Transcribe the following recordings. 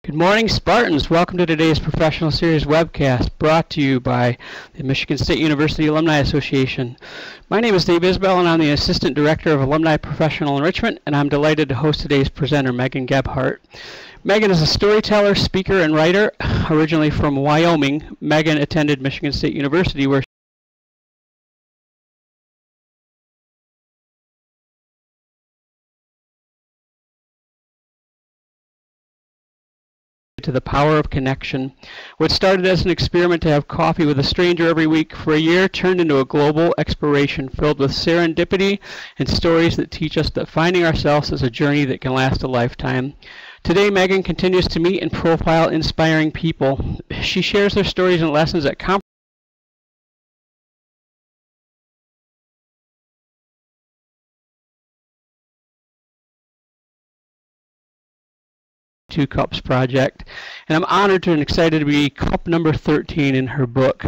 Good morning, Spartans. Welcome to today's Professional Series webcast brought to you by the Michigan State University Alumni Association. My name is Dave Isbell, and I'm the Assistant Director of Alumni Professional Enrichment, and I'm delighted to host today's presenter, Megan Gebhart. Megan is a storyteller, speaker, and writer. Originally from Wyoming, Megan attended Michigan State University, where to the power of connection. What started as an experiment to have coffee with a stranger every week for a year turned into a global exploration filled with serendipity and stories that teach us that finding ourselves is a journey that can last a lifetime. Today, Megan continues to meet and profile inspiring people. She shares their stories and lessons at Two Cups project, and I'm honored and excited to be cup number 13 in her book.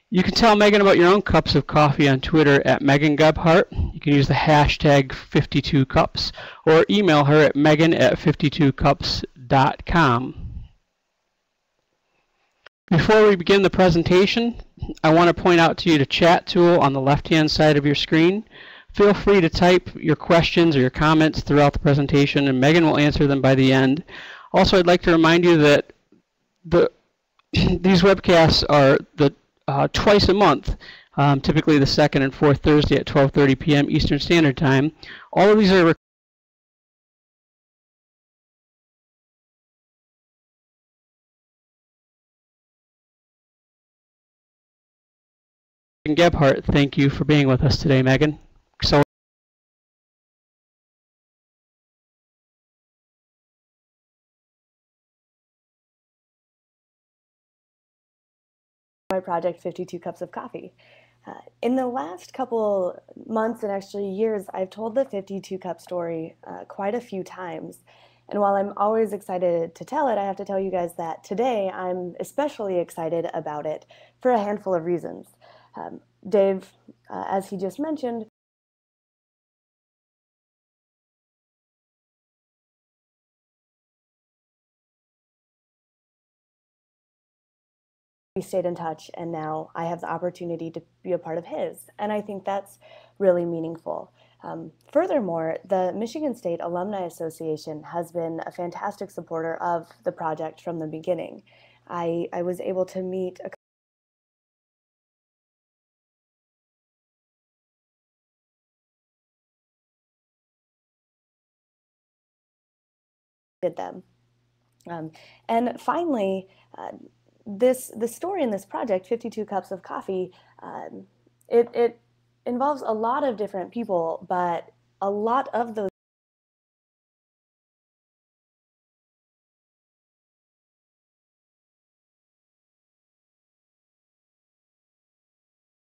You can tell Megan about your own cups of coffee on Twitter at Megan Gebhart. You can use the hashtag 52cups or email her at megan@52cups.com. Before we begin the presentation, I want to point out to you the chat tool on the left-hand side of your screen. Feel free to type your questions or your comments throughout the presentation, and Megan will answer them by the end. Also, I'd like to remind you that these webcasts are twice a month, typically the second and fourth Thursday at 12:30 p.m. Eastern Standard Time. All of these are Gebhart. Thank you for being with us today, Megan. So my project 52 Cups of Coffee. In the last couple months and actually years, I've told the 52 cup story quite a few times. And while I'm always excited to tell it, I have to tell you guys that today I'm especially excited about it for a handful of reasons. Dave, as he just mentioned, we stayed in touch, and now I have the opportunity to be a part of his. And I think that's really meaningful. Furthermore, the Michigan State Alumni Association has been a fantastic supporter of the project from the beginning. I was able to meet them. And finally, the story in this project, 52 Cups of Coffee, it involves a lot of different people, but a lot of those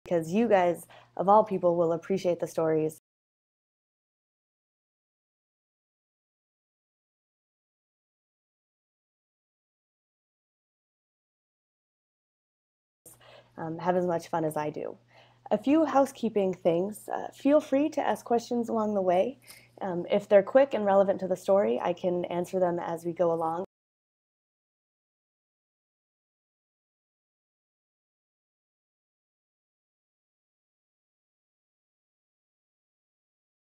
because you guys, of all people, will appreciate the stories. Have as much fun as I do. A few housekeeping things. Feel free to ask questions along the way. If they're quick and relevant to the story, I can answer them as we go along.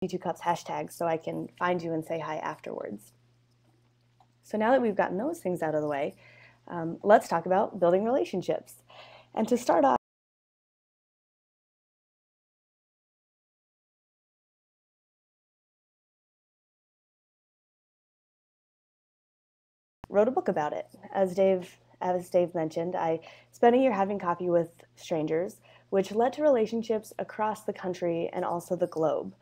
Two Cups hashtag so I can find you and say hi afterwards. So now that we've gotten those things out of the way, let's talk about building relationships. And to start off, wrote a book about it. As Dave mentioned, I spent a year having coffee with strangers, which led to relationships across the country and also the globe,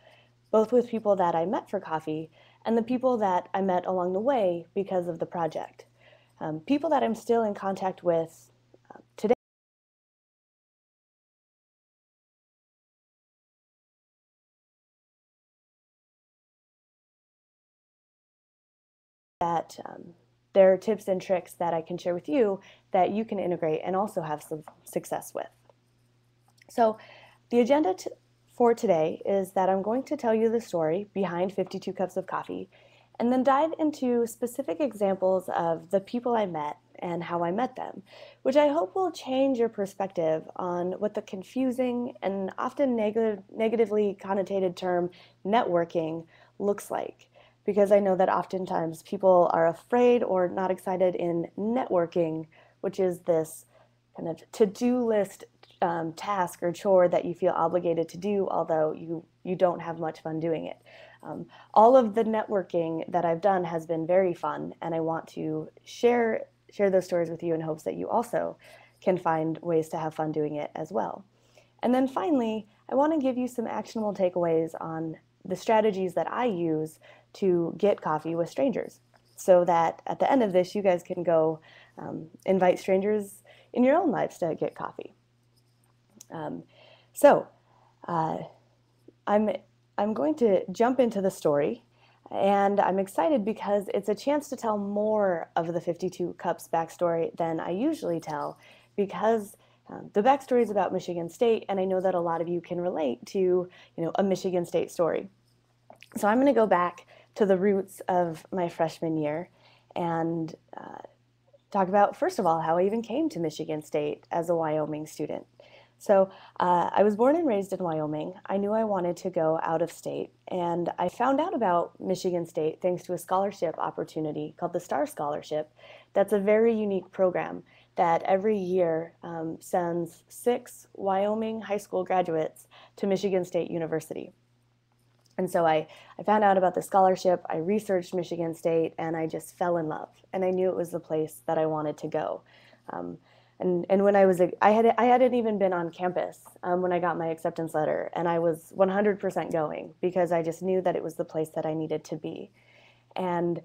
both with people that I met for coffee and the people that I met along the way because of the project. People that I'm still in contact with today. That there are tips and tricks that I can share with you that you can integrate and also have some success with. So the agenda for today is that I'm going to tell you the story behind 52 Cups of Coffee, and then dive into specific examples of the people I met and how I met them, which I hope will change your perspective on what the confusing and often negatively connotated term networking looks like. Because I know that oftentimes people are afraid or not excited in networking, which is this kind of to-do list task or chore that you feel obligated to do, although you don't have much fun doing it. All of the networking that I've done has been very fun, and I want to share those stories with you in hopes that you also can find ways to have fun doing it as well. And then finally, I want to give you some actionable takeaways on the strategies that I use to get coffee with strangers, so that at the end of this, you guys can go invite strangers in your own lives to get coffee. So I'm going to jump into the story, and I'm excited because it's a chance to tell more of the 52 Cups backstory than I usually tell, because the backstory is about Michigan State, and I know that a lot of you can relate to, a Michigan State story. So I'm going to go back to the roots of my freshman year and talk about, first of all, how I even came to Michigan State as a Wyoming student. So I was born and raised in Wyoming. I knew I wanted to go out of state, and I found out about Michigan State thanks to a scholarship opportunity called the STAR Scholarship. That's a very unique program that every year sends 6 Wyoming high school graduates to Michigan State University. And so I found out about the scholarship, I researched Michigan State, and I just fell in love. And I knew it was the place that I wanted to go. And when I hadn't even been on campus when I got my acceptance letter, and I was 100% going because I just knew that it was the place that I needed to be. And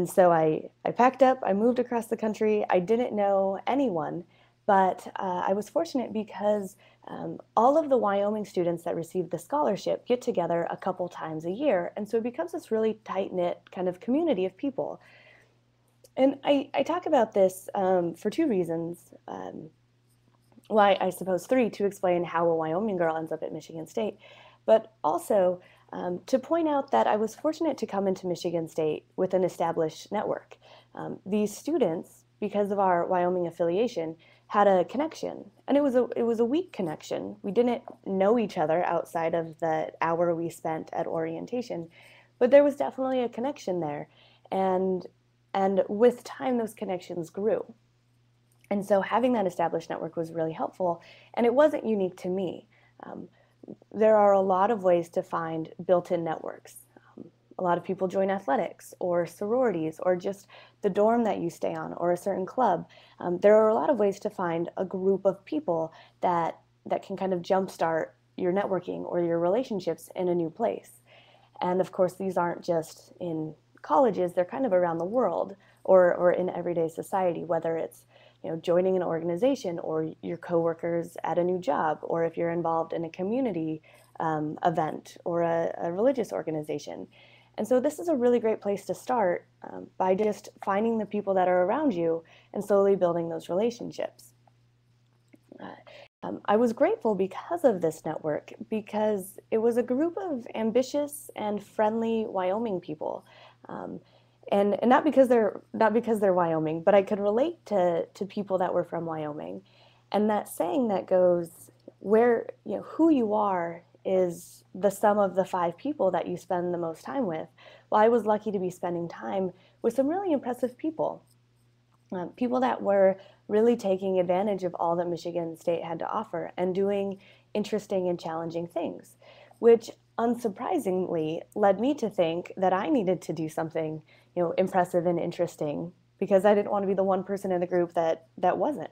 so I packed up, I moved across the country. I didn't know anyone, but I was fortunate because all of the Wyoming students that received the scholarship get together a couple times a year. And so it becomes this really tight-knit kind of community of people. And I talk about this for 2 reasons. Why, I suppose 3, to explain how a Wyoming girl ends up at Michigan State, but also to point out that I was fortunate to come into Michigan State with an established network. These students, because of our Wyoming affiliation, had a connection, and it was a weak connection. We didn't know each other outside of the hour we spent at orientation, but there was definitely a connection there, and with time those connections grew. And so having that established network was really helpful, and it wasn't unique to me. There are a lot of ways to find built-in networks. A lot of people join athletics or sororities or just the dorm that you stay on or a certain club. There are a lot of ways to find a group of people that can kind of jumpstart your networking or your relationships in a new place. And of course, these aren't just in colleges, they're kind of around the world or in everyday society, whether it's joining an organization or your coworkers at a new job, or if you're involved in a community event or a religious organization. And so this is a really great place to start by just finding the people that are around you and slowly building those relationships. I was grateful because of this network, because it was a group of ambitious and friendly Wyoming people. And not because they're Wyoming, but I could relate to people that were from Wyoming. And that saying that goes, where who you are is the sum of the 5 people that you spend the most time with. Well, I was lucky to be spending time with some really impressive people. People that were really taking advantage of all that Michigan State had to offer and doing interesting and challenging things, which unsurprisingly led me to think that I needed to do something impressive and interesting, because I didn't want to be the one person in the group that wasn't.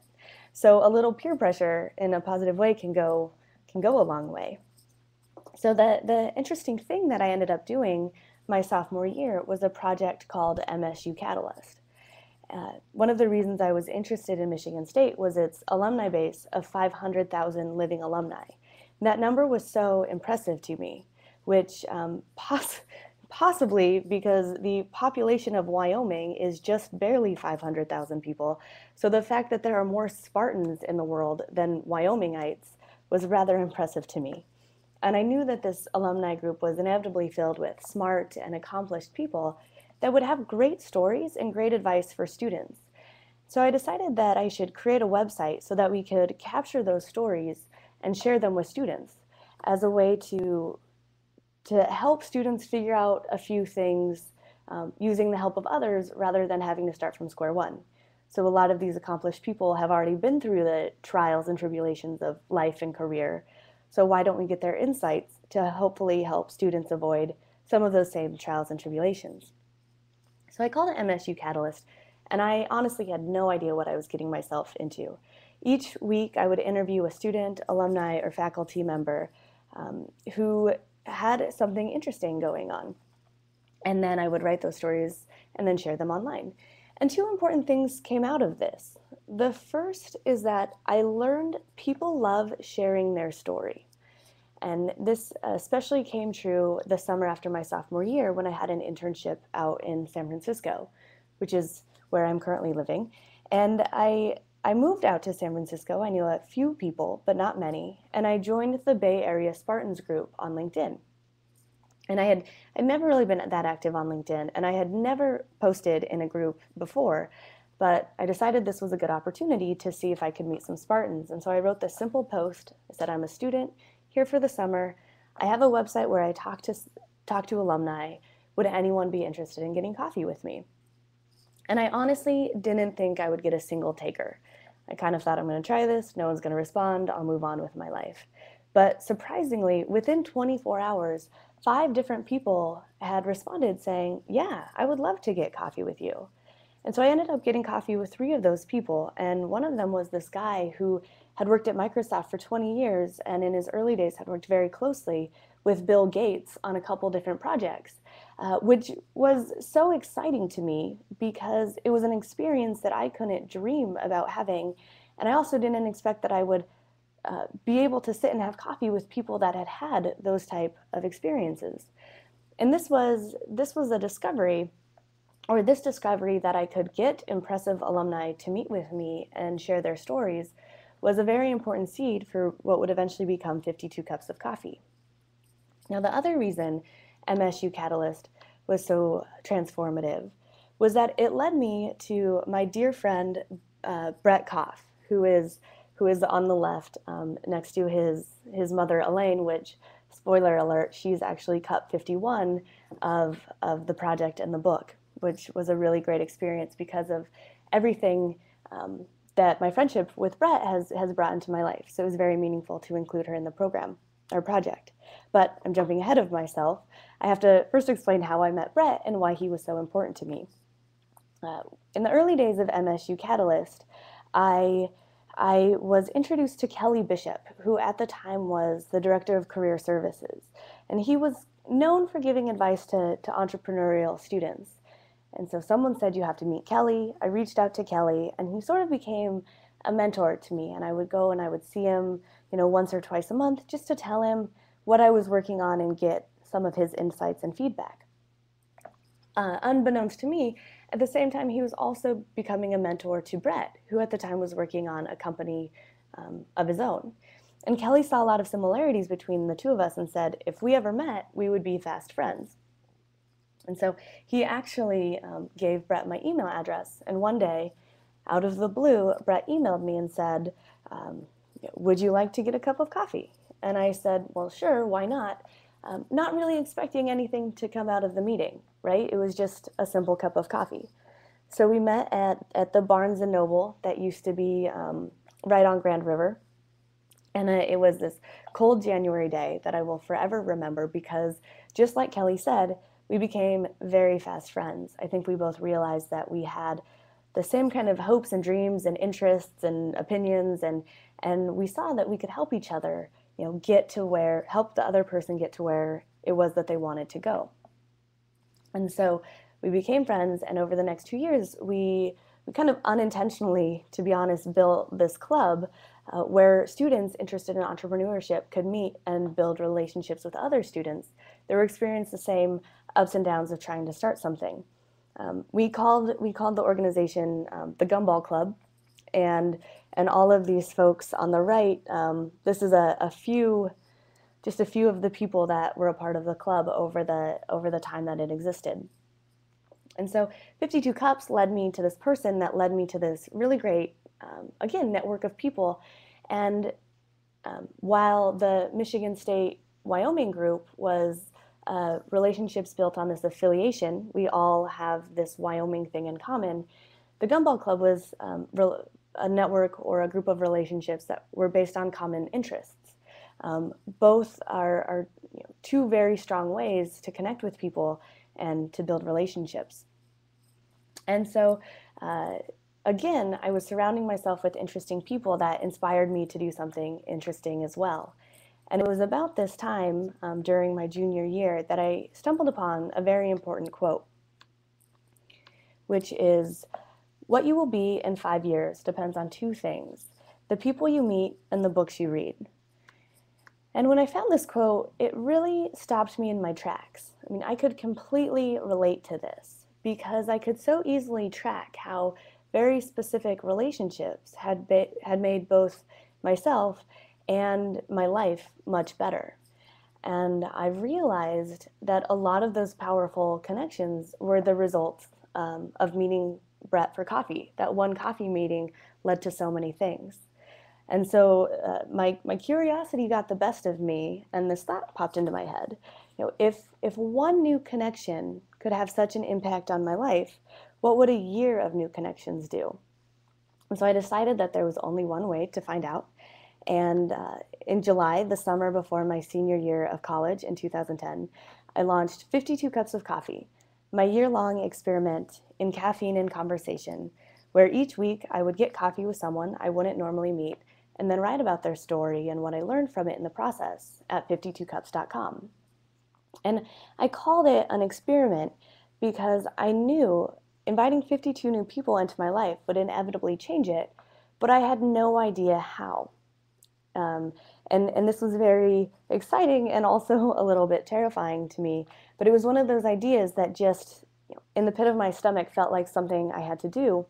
So a little peer pressure in a positive way can go a long way. So the interesting thing that I ended up doing my sophomore year was a project called MSU Catalyst. One of the reasons I was interested in Michigan State was its alumni base of 500,000 living alumni. And that number was so impressive to me, which possibly because the population of Wyoming is just barely 500,000 people. So the fact that there are more Spartans in the world than Wyomingites was rather impressive to me. And I knew that this alumni group was inevitably filled with smart and accomplished people that would have great stories and great advice for students. So I decided that I should create a website so that we could capture those stories and share them with students as a way to help students figure out a few things using the help of others rather than having to start from square one. So a lot of these accomplished people have already been through the trials and tribulations of life and career. So why don't we get their insights to hopefully help students avoid some of those same trials and tribulations? So I called it MSU Catalyst, and I honestly had no idea what I was getting myself into. Each week I would interview a student, alumni, or faculty member who had something interesting going on. And then I would write those stories and then share them online. And two important things came out of this. The first is that I learned people love sharing their story. And this especially came true the summer after my sophomore year when I had an internship out in San Francisco, which is where I'm currently living. And I moved out to San Francisco. I knew a few people, but not many. And I joined the Bay Area Spartans group on LinkedIn. And I'd never really been that active on LinkedIn, and I had never posted in a group before, but I decided this was a good opportunity to see if I could meet some Spartans. And so I wrote this simple post. I said, I'm a student here for the summer. I have a website where I talk to alumni. Would anyone be interested in getting coffee with me? And I honestly didn't think I would get a single taker. I kind of thought, I'm going to try this. No one's going to respond. I'll move on with my life. But surprisingly, within 24 hours, 5 different people had responded saying, yeah, I would love to get coffee with you. And so I ended up getting coffee with 3 of those people. And one of them was this guy who had worked at Microsoft for 20 years and in his early days had worked very closely with Bill Gates on a couple different projects, which was so exciting to me because it was an experience that I couldn't dream about having. And I also didn't expect that I would be able to sit and have coffee with people that had had those type of experiences. And this was a discovery, or this discovery that I could get impressive alumni to meet with me and share their stories was a very important seed for what would eventually become 52 Cups of Coffee. Now, the other reason MSU Catalyst was so transformative was that it led me to my dear friend, Brett Koff, who is on the left next to his mother, Elaine, which, spoiler alert, she's actually Cup 51 of the project and the book, which was a really great experience because of everything that my friendship with Brett has brought into my life. So it was very meaningful to include her in the program or project. But I'm jumping ahead of myself. I have to first explain how I met Brett and why he was so important to me. In the early days of MSU Catalyst, I was introduced to Kelly Bishop, who at the time was the Director of Career Services. And he was known for giving advice to entrepreneurial students. And so someone said, you have to meet Kelly. I reached out to Kelly, and he sort of became a mentor to me. And I would go and I would see him, once or twice a month just to tell him what I was working on and get some of his insights and feedback. Unbeknownst to me, at the same time, he was also becoming a mentor to Brett, who at the time was working on a company of his own. And Kelly saw a lot of similarities between the two of us and said, if we ever met, we would be fast friends. And so he actually gave Brett my email address. And one day, out of the blue, Brett emailed me and said, would you like to get a cup of coffee? And I said, well, sure, why not? Not really expecting anything to come out of the meeting, right? It was just a simple cup of coffee. So we met at the Barnes & Noble that used to be right on Grand River. And it was this cold January day that I will forever remember because just like Kelly said, we became very fast friends. I think we both realized that we had the same kind of hopes and dreams and interests and opinions, and we saw that we could help each other, help the other person get to where it was that they wanted to go. And so we became friends, and over the next 2 years, we kind of unintentionally, to be honest, built this club where students interested in entrepreneurship could meet and build relationships with other students that were experiencing the same ups and downs of trying to start something. We called the organization the Gumball Club, and all of these folks on the right, this is just a few of the people that were a part of the club over the time that it existed. And so 52 Cups led me to this person that led me to this really great, again, network of people. And while the Michigan State Wyoming group was relationships built on this affiliation, we all have this Wyoming thing in common, the Gumball Club was a network or a group of relationships that were based on common interests. Both are two very strong ways to connect with people and to build relationships. And so, again, I was surrounding myself with interesting people that inspired me to do something interesting as well. And it was about this time during my junior year that I stumbled upon a very important quote, which is, "What you will be in 5 years depends on two things: the people you meet and the books you read." And when I found this quote, it really stopped me in my tracks. I mean, I could completely relate to this because I could so easily track how very specific relationships had made both myself and my life much better. And I realized that a lot of those powerful connections were the result of meeting Brett for coffee. That one coffee meeting led to so many things. And so my curiosity got the best of me, and this thought popped into my head. If one new connection could have such an impact on my life, what would a year of new connections do? And so I decided that there was only one way to find out. And in July, the summer before my senior year of college in 2010, I launched 52 Cups of Coffee, my year-long experiment in caffeine and conversation, where each week I would get coffee with someone I wouldn't normally meet and then write about their story and what I learned from it in the process at 52cups.com. And I called it an experiment because I knew inviting 52 new people into my life would inevitably change it, but I had no idea how. And this was very exciting and also a little bit terrifying to me, but it was one of those ideas that just, in the pit of my stomach, felt like something I had to do,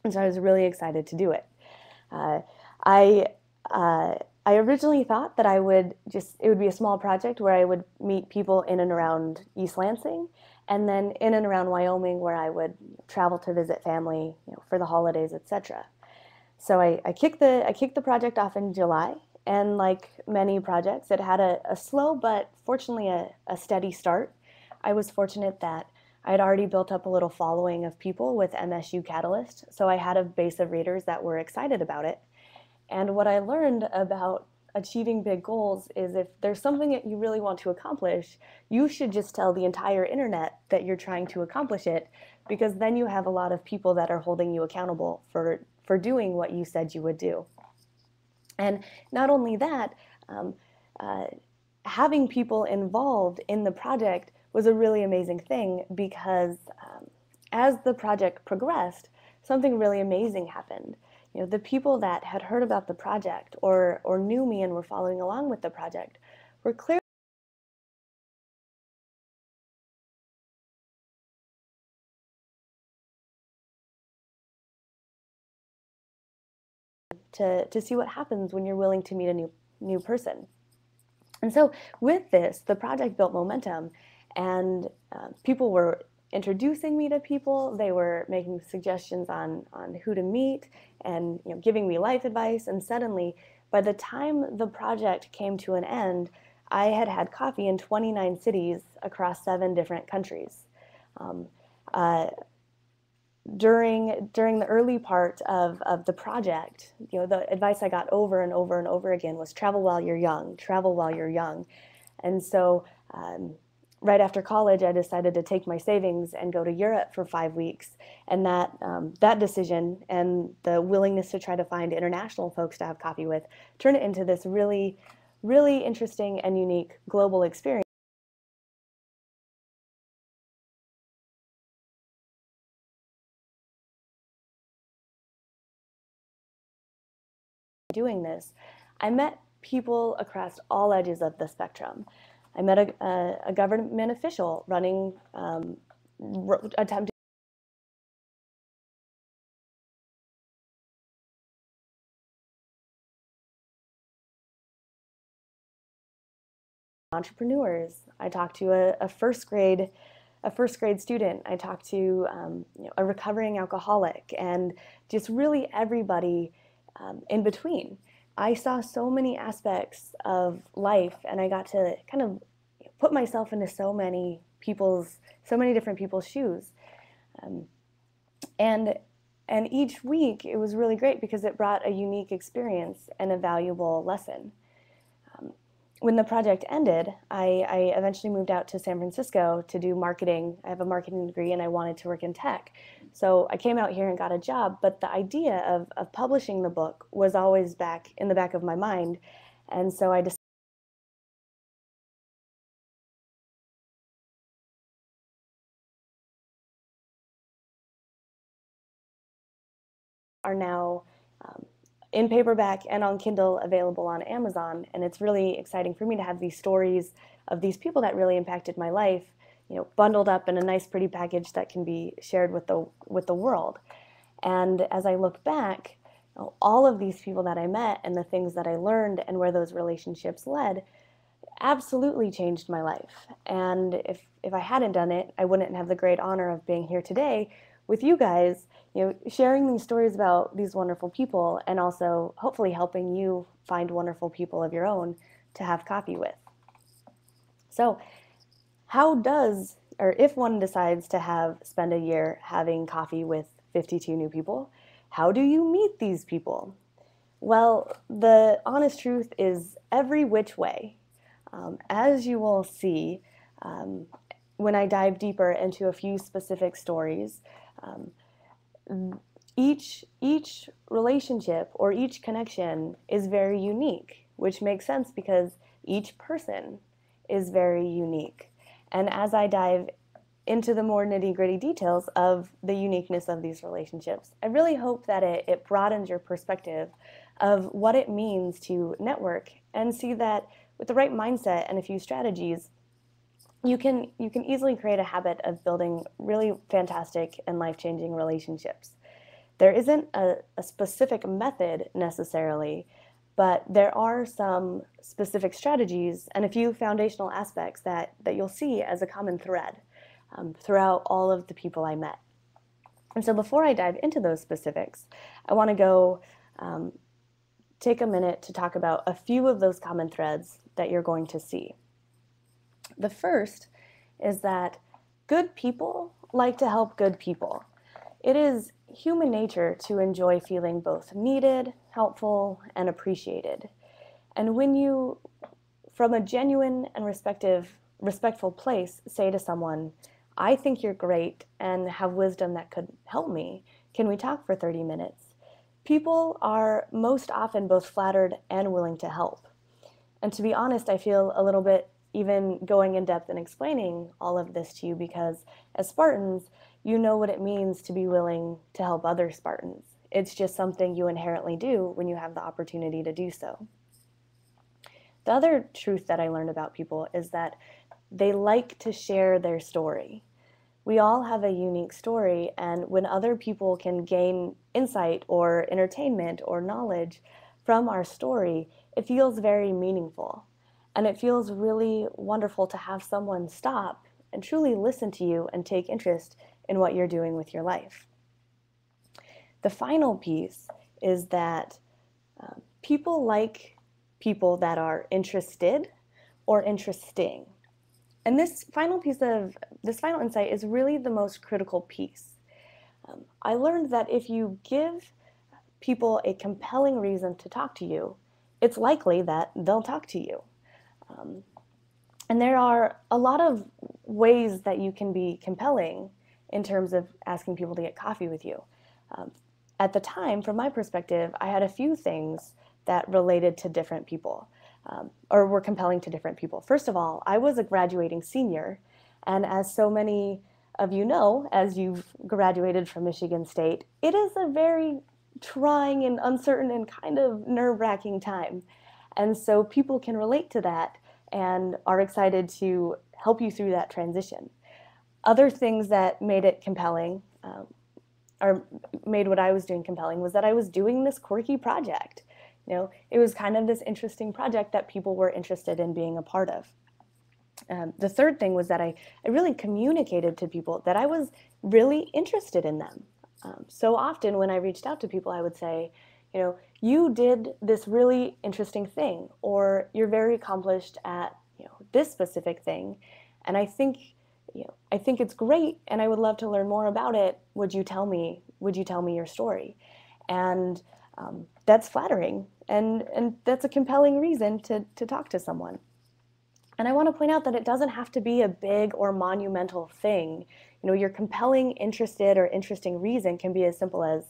and so I was really excited to do it. Uh, I I originally thought that it would be a small project where I would meet people in and around East Lansing, and then in and around Wyoming, where I would travel to visit family, for the holidays, etc. So I kicked the project off in July, and like many projects, it had a slow but fortunately a steady start. I was fortunate that I had already built up a little following of people with MSU Catalyst, so I had a base of readers that were excited about it. And what I learned about achieving big goals is if there's something that you really want to accomplish, you should just tell the entire internet that you're trying to accomplish it, because then you have a lot of people that are holding you accountable for doing what you said you would do. And not only that, having people involved in the project was a really amazing thing because as the project progressed, something really amazing happened. The people that had heard about the project or knew me and were following along with the project were clearly to see what happens when you're willing to meet a new person. And so with this, the project built momentum, and people were introducing me to people. They were making suggestions on who to meet and giving me life advice. And suddenly, by the time the project came to an end, I had had coffee in 29 cities across 7 different countries. During the early part of the project, the advice I got over and over and over again was travel while you're young, travel while you're young. And so right after college, I decided to take my savings and go to Europe for 5 weeks. And that decision and the willingness to try to find international folks to have coffee with turned it into this really, really interesting and unique global experience. Doing this, I met people across all edges of the spectrum. I met a government official running, attempting entrepreneurs. I talked to a first grade a first grade student. I talked to a recovering alcoholic, and just really everybody in between. I saw so many aspects of life, and I got to kind of put myself into so many different people's shoes. And each week it was really great because it brought a unique experience and a valuable lesson. When the project ended, I eventually moved out to San Francisco to do marketing. I have a marketing degree and I wanted to work in tech. So I came out here and got a job, but the idea of publishing the book was always back in the back of my mind. And so I decided are now in paperback and on Kindle, available on Amazon. And it's really exciting for me to have these stories of these people that really impacted my life, bundled up in a nice, pretty package that can be shared with the world. And as I look back, all of these people that I met and the things that I learned and where those relationships led absolutely changed my life. And if I hadn't done it, I wouldn't have the great honor of being here today with you guys, sharing these stories about these wonderful people, and also hopefully helping you find wonderful people of your own to have coffee with. So if one decides to spend a year having coffee with 52 new people, how do you meet these people? Well, the honest truth is every which way. As you will see, when I dive deeper into a few specific stories, each relationship or each connection is very unique, which makes sense because each person is very unique. And as I dive into the more nitty-gritty details of the uniqueness of these relationships, I really hope that it broadens your perspective of what it means to network, and see that with the right mindset and a few strategies, you can easily create a habit of building really fantastic and life-changing relationships. There isn't a specific method necessarily, but there are some specific strategies and a few foundational aspects that you'll see as a common thread throughout all of the people I met. And so before I dive into those specifics, I want to go take a minute to talk about a few of those common threads that you're going to see. The first is that good people like to help good people. It is human nature to enjoy feeling both needed, helpful, and appreciated. And when you, from a genuine and respectful place, say to someone, "I think you're great and have wisdom that could help me. Can we talk for 30 minutes?" People are most often both flattered and willing to help. And to be honest, I feel a little bit even going in depth and explaining all of this to you because as Spartans, you know what it means to be willing to help other Spartans. It's just something you inherently do when you have the opportunity to do so. The other truth that I learned about people is that they like to share their story. We all have a unique story, and when other people can gain insight or entertainment or knowledge from our story, it feels very meaningful. And it feels really wonderful to have someone stop and truly listen to you and take interest in what you're doing with your life. The final piece is that people like people that are interested or interesting. And this final insight is really the most critical piece. I learned that if you give people a compelling reason to talk to you, it's likely that they'll talk to you. And there are a lot of ways that you can be compelling in terms of asking people to get coffee with you. At the time, from my perspective, I had a few things that related to different people, or were compelling to different people. First of all, I was a graduating senior, and as so many of you know, as you've graduated from Michigan State, it is a very trying and uncertain and kind of nerve-wracking time. And so people can relate to that and are excited to help you through that transition. Other things that made it compelling, or made what I was doing compelling, was that I was doing this quirky project. It was kind of this interesting project that people were interested in being a part of. The third thing was that I really communicated to people that I was really interested in them. So often when I reached out to people, I would say, you did this really interesting thing, or you're very accomplished at, this specific thing, and I think it's great, and I would love to learn more about it. Would you tell me your story? And that's flattering, and that's a compelling reason to talk to someone. And I want to point out that it doesn't have to be a big or monumental thing. Your compelling, interested, or interesting reason can be as simple as,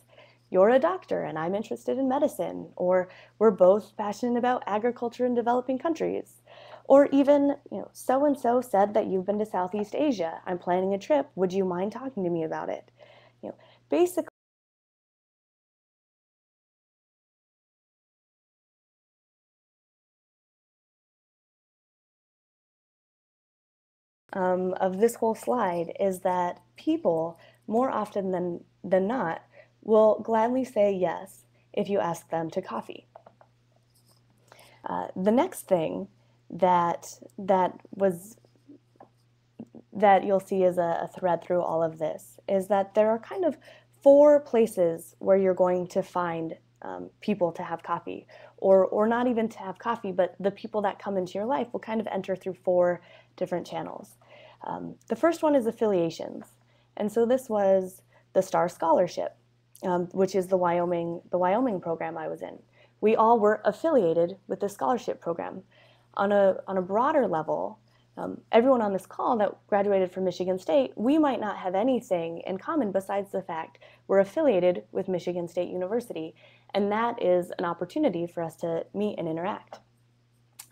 you're a doctor and I'm interested in medicine, or we're both passionate about agriculture in developing countries, or even, so-and-so said that you've been to Southeast Asia. I'm planning a trip. Would you mind talking to me about it? Basically, of this whole slide is that people, more often than not, will gladly say yes if you ask them to coffee. The next thing that you'll see as a thread through all of this is that there are kind of 4 places where you're going to find people to have coffee, or not even to have coffee, but the people that come into your life will kind of enter through 4 different channels. The first one is affiliations, and so this was the Star Scholarship, which is the Wyoming program I was in. We all were affiliated with the scholarship program. On a broader level, everyone on this call that graduated from Michigan State, we might not have anything in common besides the fact we're affiliated with Michigan State University, and that is an opportunity for us to meet and interact.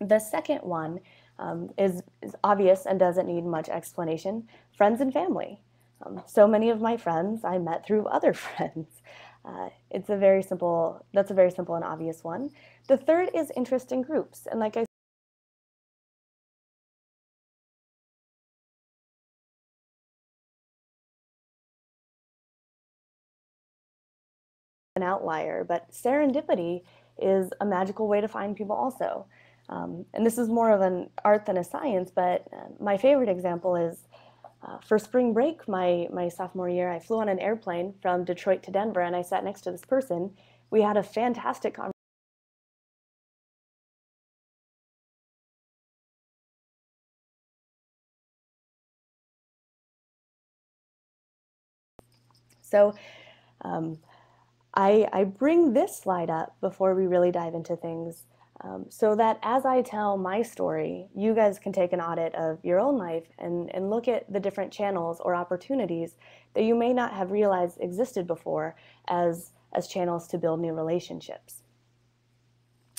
The second one is obvious and doesn't need much explanation: friends and family. So many of my friends I met through other friends. That's a very simple and obvious one. The third is interest in groups, and like I an outlier, but serendipity is a magical way to find people also. And this is more of an art than a science, but my favorite example is for spring break my sophomore year, I flew on an airplane from Detroit to Denver, and I sat next to this person. We had a fantastic conversation. So I bring this slide up before we really dive into things, so that as I tell my story, you guys can take an audit of your own life and look at the different channels or opportunities that you may not have realized existed before as channels to build new relationships.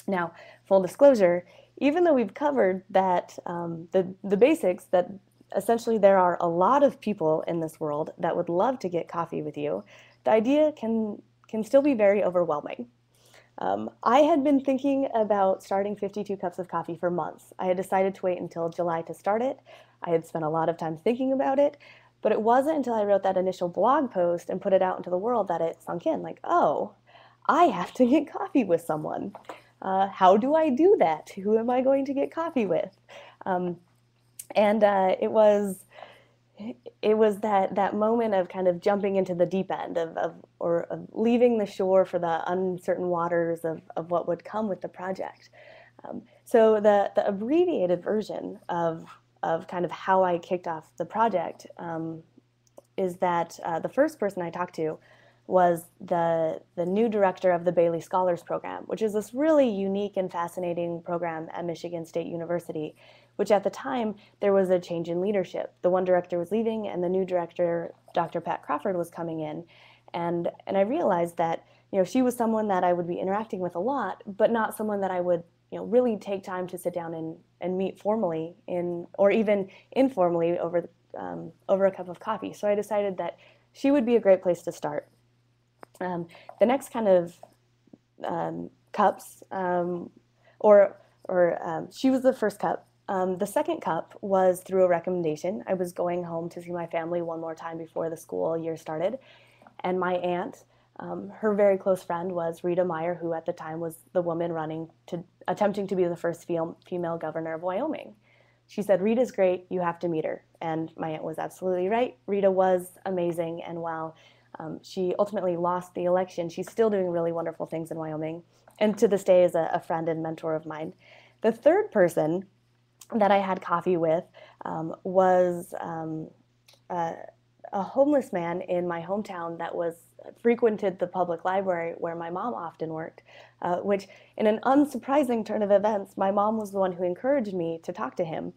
Now, full disclosure, even though we've covered that the basics, that essentially there are a lot of people in this world that would love to get coffee with you, the idea can still be very overwhelming. I had been thinking about starting 52 Cups of Coffee for months. I had decided to wait until July to start it. I had spent a lot of time thinking about it, but it wasn't until I wrote that initial blog post and put it out into the world that it sunk in, like, oh, I have to get coffee with someone. How do I do that? Who am I going to get coffee with? And it was that moment of kind of jumping into the deep end of leaving the shore for the uncertain waters of what would come with the project. So the abbreviated version of kind of how I kicked off the project is that the first person I talked to was the new director of the Bailey Scholars Program, which is this really unique and fascinating program at Michigan State University, which at the time there was a change in leadership. The one director was leaving and the new director, Dr. Pat Crawford, was coming in. And I realized that she was someone that I would be interacting with a lot, but not someone that I would really take time to sit down and meet formally or even informally over a cup of coffee. So I decided that she would be a great place to start. The next kind of cups, she was the first cup. The second cup was through a recommendation. I was going home to see my family one more time before the school year started, and my aunt, her very close friend was Rita Meyer, who at the time was the woman attempting to be the first female governor of Wyoming. She said, Rita's great, you have to meet her. And my aunt was absolutely right. Rita was amazing, and while she ultimately lost the election, she's still doing really wonderful things in Wyoming, and to this day is a friend and mentor of mine. The third person that I had coffee with was a homeless man in my hometown that was frequented the public library where my mom often worked, which in an unsurprising turn of events, my mom was the one who encouraged me to talk to him,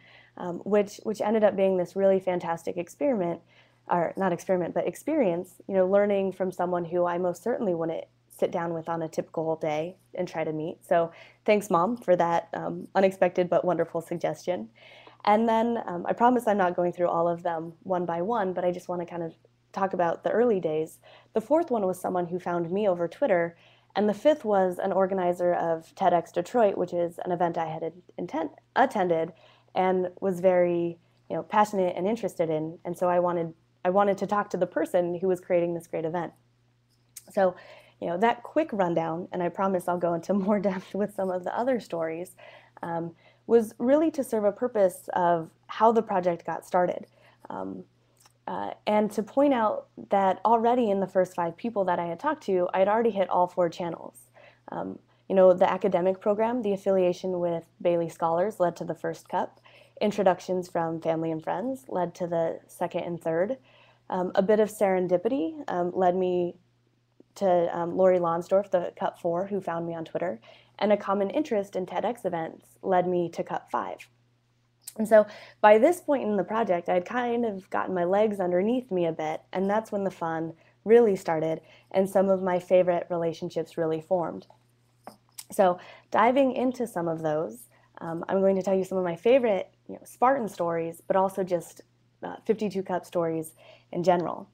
which ended up being this really fantastic experiment, or not experiment, but experience, learning from someone who I most certainly wouldn't sit down with on a typical day and try to meet. So thanks, Mom, for that unexpected but wonderful suggestion. And then I promise I'm not going through all of them one by one, but I just want to kind of talk about the early days. The fourth one was someone who found me over Twitter, and the fifth was an organizer of TEDx Detroit, which is an event I had attended and was very passionate and interested in. And so I wanted to talk to the person who was creating this great event. So that quick rundown, and I promise I'll go into more depth with some of the other stories, was really to serve a purpose of how the project got started. And to point out that already in the first 5 people that I had talked to, I had already hit all 4 channels. The academic program, the affiliation with Bailey Scholars led to the first cup. Introductions from family and friends led to the second and third. A bit of serendipity led me to Lori Lonsdorf, the Cup 4, who found me on Twitter, and a common interest in TEDx events led me to Cup 5. And so by this point in the project, I'd kind of gotten my legs underneath me a bit, and that's when the fun really started and some of my favorite relationships really formed. So diving into some of those, I'm going to tell you some of my favorite Spartan stories, but also just 52 Cup stories in general.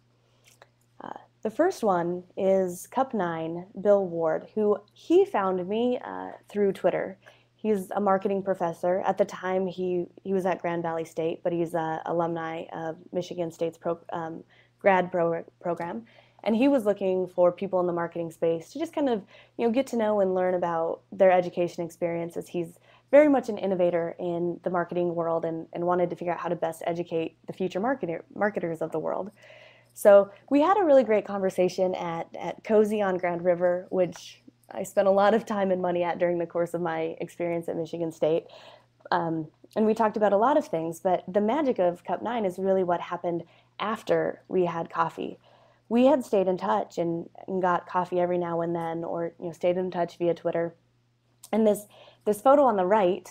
The first one is Cup 9, Bill Ward, who he found me through Twitter. He's a marketing professor. At the time, he was at Grand Valley State, but he's an alumni of Michigan State's grad program. And he was looking for people in the marketing space to just kind of get to know and learn about their education experiences. He's very much an innovator in the marketing world and wanted to figure out how to best educate the future marketers of the world. So we had a really great conversation at Cozy on Grand River, which I spent a lot of time and money at during the course of my experience at Michigan State. And we talked about a lot of things, but the magic of Cup 9 is really what happened after we had coffee. We had stayed in touch and got coffee every now and then, or stayed in touch via Twitter. And this photo on the right,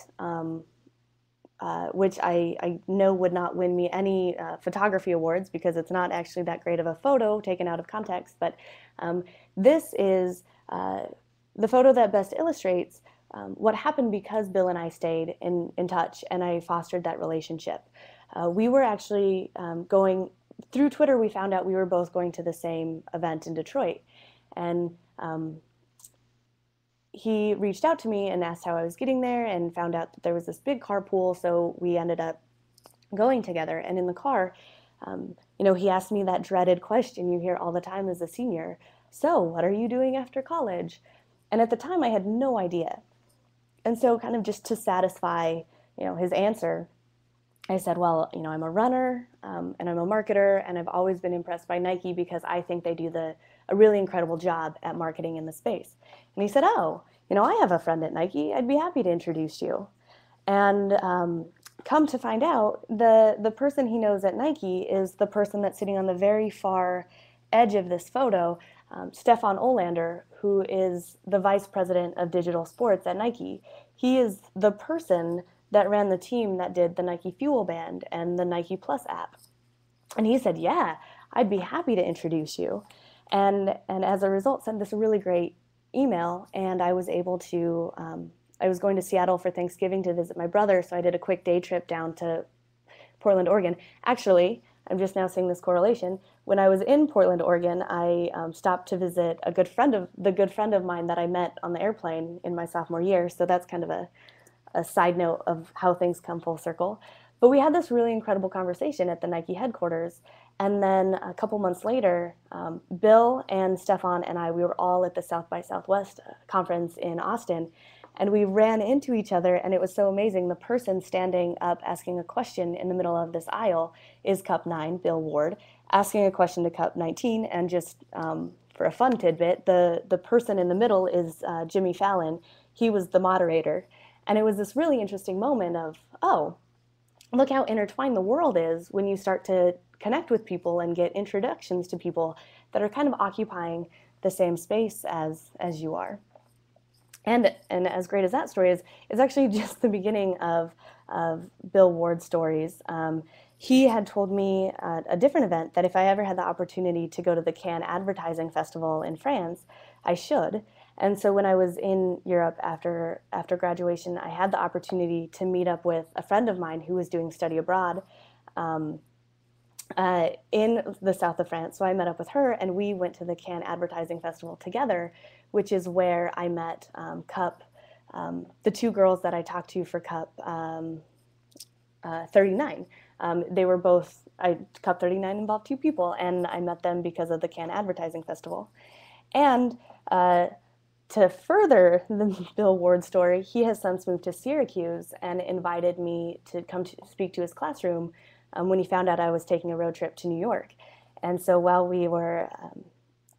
which I know would not win me any photography awards because it's not actually that great of a photo taken out of context, but this is the photo that best illustrates what happened because Bill and I stayed in touch and I fostered that relationship. We were actually going, through Twitter we found out we were both going to the same event in Detroit, and he reached out to me and asked how I was getting there and found out that there was this big carpool, so we ended up going together. And in the car, he asked me that dreaded question you hear all the time as a senior: so what are you doing after college? And at the time I had no idea. And so kind of just to satisfy his answer, I said, well, I'm a runner and I'm a marketer, and I've always been impressed by Nike because I think they do a really incredible job at marketing in the space. And he said, oh, I have a friend at Nike. I'd be happy to introduce you. And come to find out, the person he knows at Nike is the person that's sitting on the very far edge of this photo, Stefan Olander, who is the vice president of digital sports at Nike. He is the person that ran the team that did the Nike Fuel Band and the Nike Plus app. And he said, yeah, I'd be happy to introduce you. And as a result, sent this really great email, and I was able to, I was going to Seattle for Thanksgiving to visit my brother, so I did a quick day trip down to Portland, Oregon. Actually, I'm just now seeing this correlation. When I was in Portland, Oregon, I stopped to visit the good friend of mine that I met on the airplane in my sophomore year, so that's kind of a side note of how things come full circle. But we had this really incredible conversation at the Nike headquarters. And then a couple months later, Bill and Stefan and we were all at the South by Southwest conference in Austin. And we ran into each other, and it was so amazing. The person standing up asking a question in the middle of this aisle is Cup 9, Bill Ward, asking a question to Cup 19, and just for a fun tidbit, the person in the middle is Jimmy Fallon. He was the moderator. And it was this really interesting moment of, oh, look how intertwined the world is when you start to connect with people and get introductions to people that are kind of occupying the same space as you are. And as great as that story is, it's actually just the beginning of Bill Ward's stories. He had told me at a different event that if I ever had the opportunity to go to the Cannes Advertising Festival in France, I should. And so when I was in Europe after graduation, I had the opportunity to meet up with a friend of mine who was doing study abroad in the south of France. So I met up with her, and we went to the Cannes Advertising Festival together, which is where I met Cup, the two girls that I talked to for Cup 39. They were both, Cup 39 involved two people, and I met them because of the Cannes Advertising Festival. And to further the Bill Ward story, he has since moved to Syracuse and invited me to come to speak to his classroom when he found out I was taking a road trip to New York. And so while we were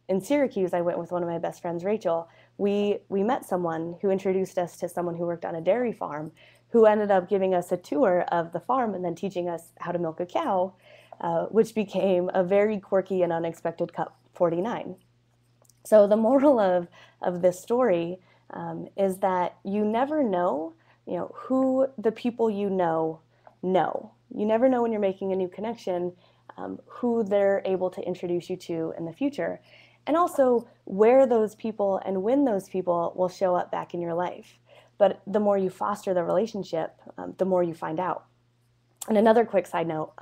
in Syracuse, I went with one of my best friends, Rachel. We met someone who introduced us to someone who worked on a dairy farm, who ended up giving us a tour of the farm and then teaching us how to milk a cow, which became a very quirky and unexpected Cup 49. So the moral of this story is that you never know, who the people you know. You never know when you're making a new connection, who they're able to introduce you to in the future, and also where those people and when those people will show up back in your life. But the more you foster the relationship, the more you find out. And another quick side note,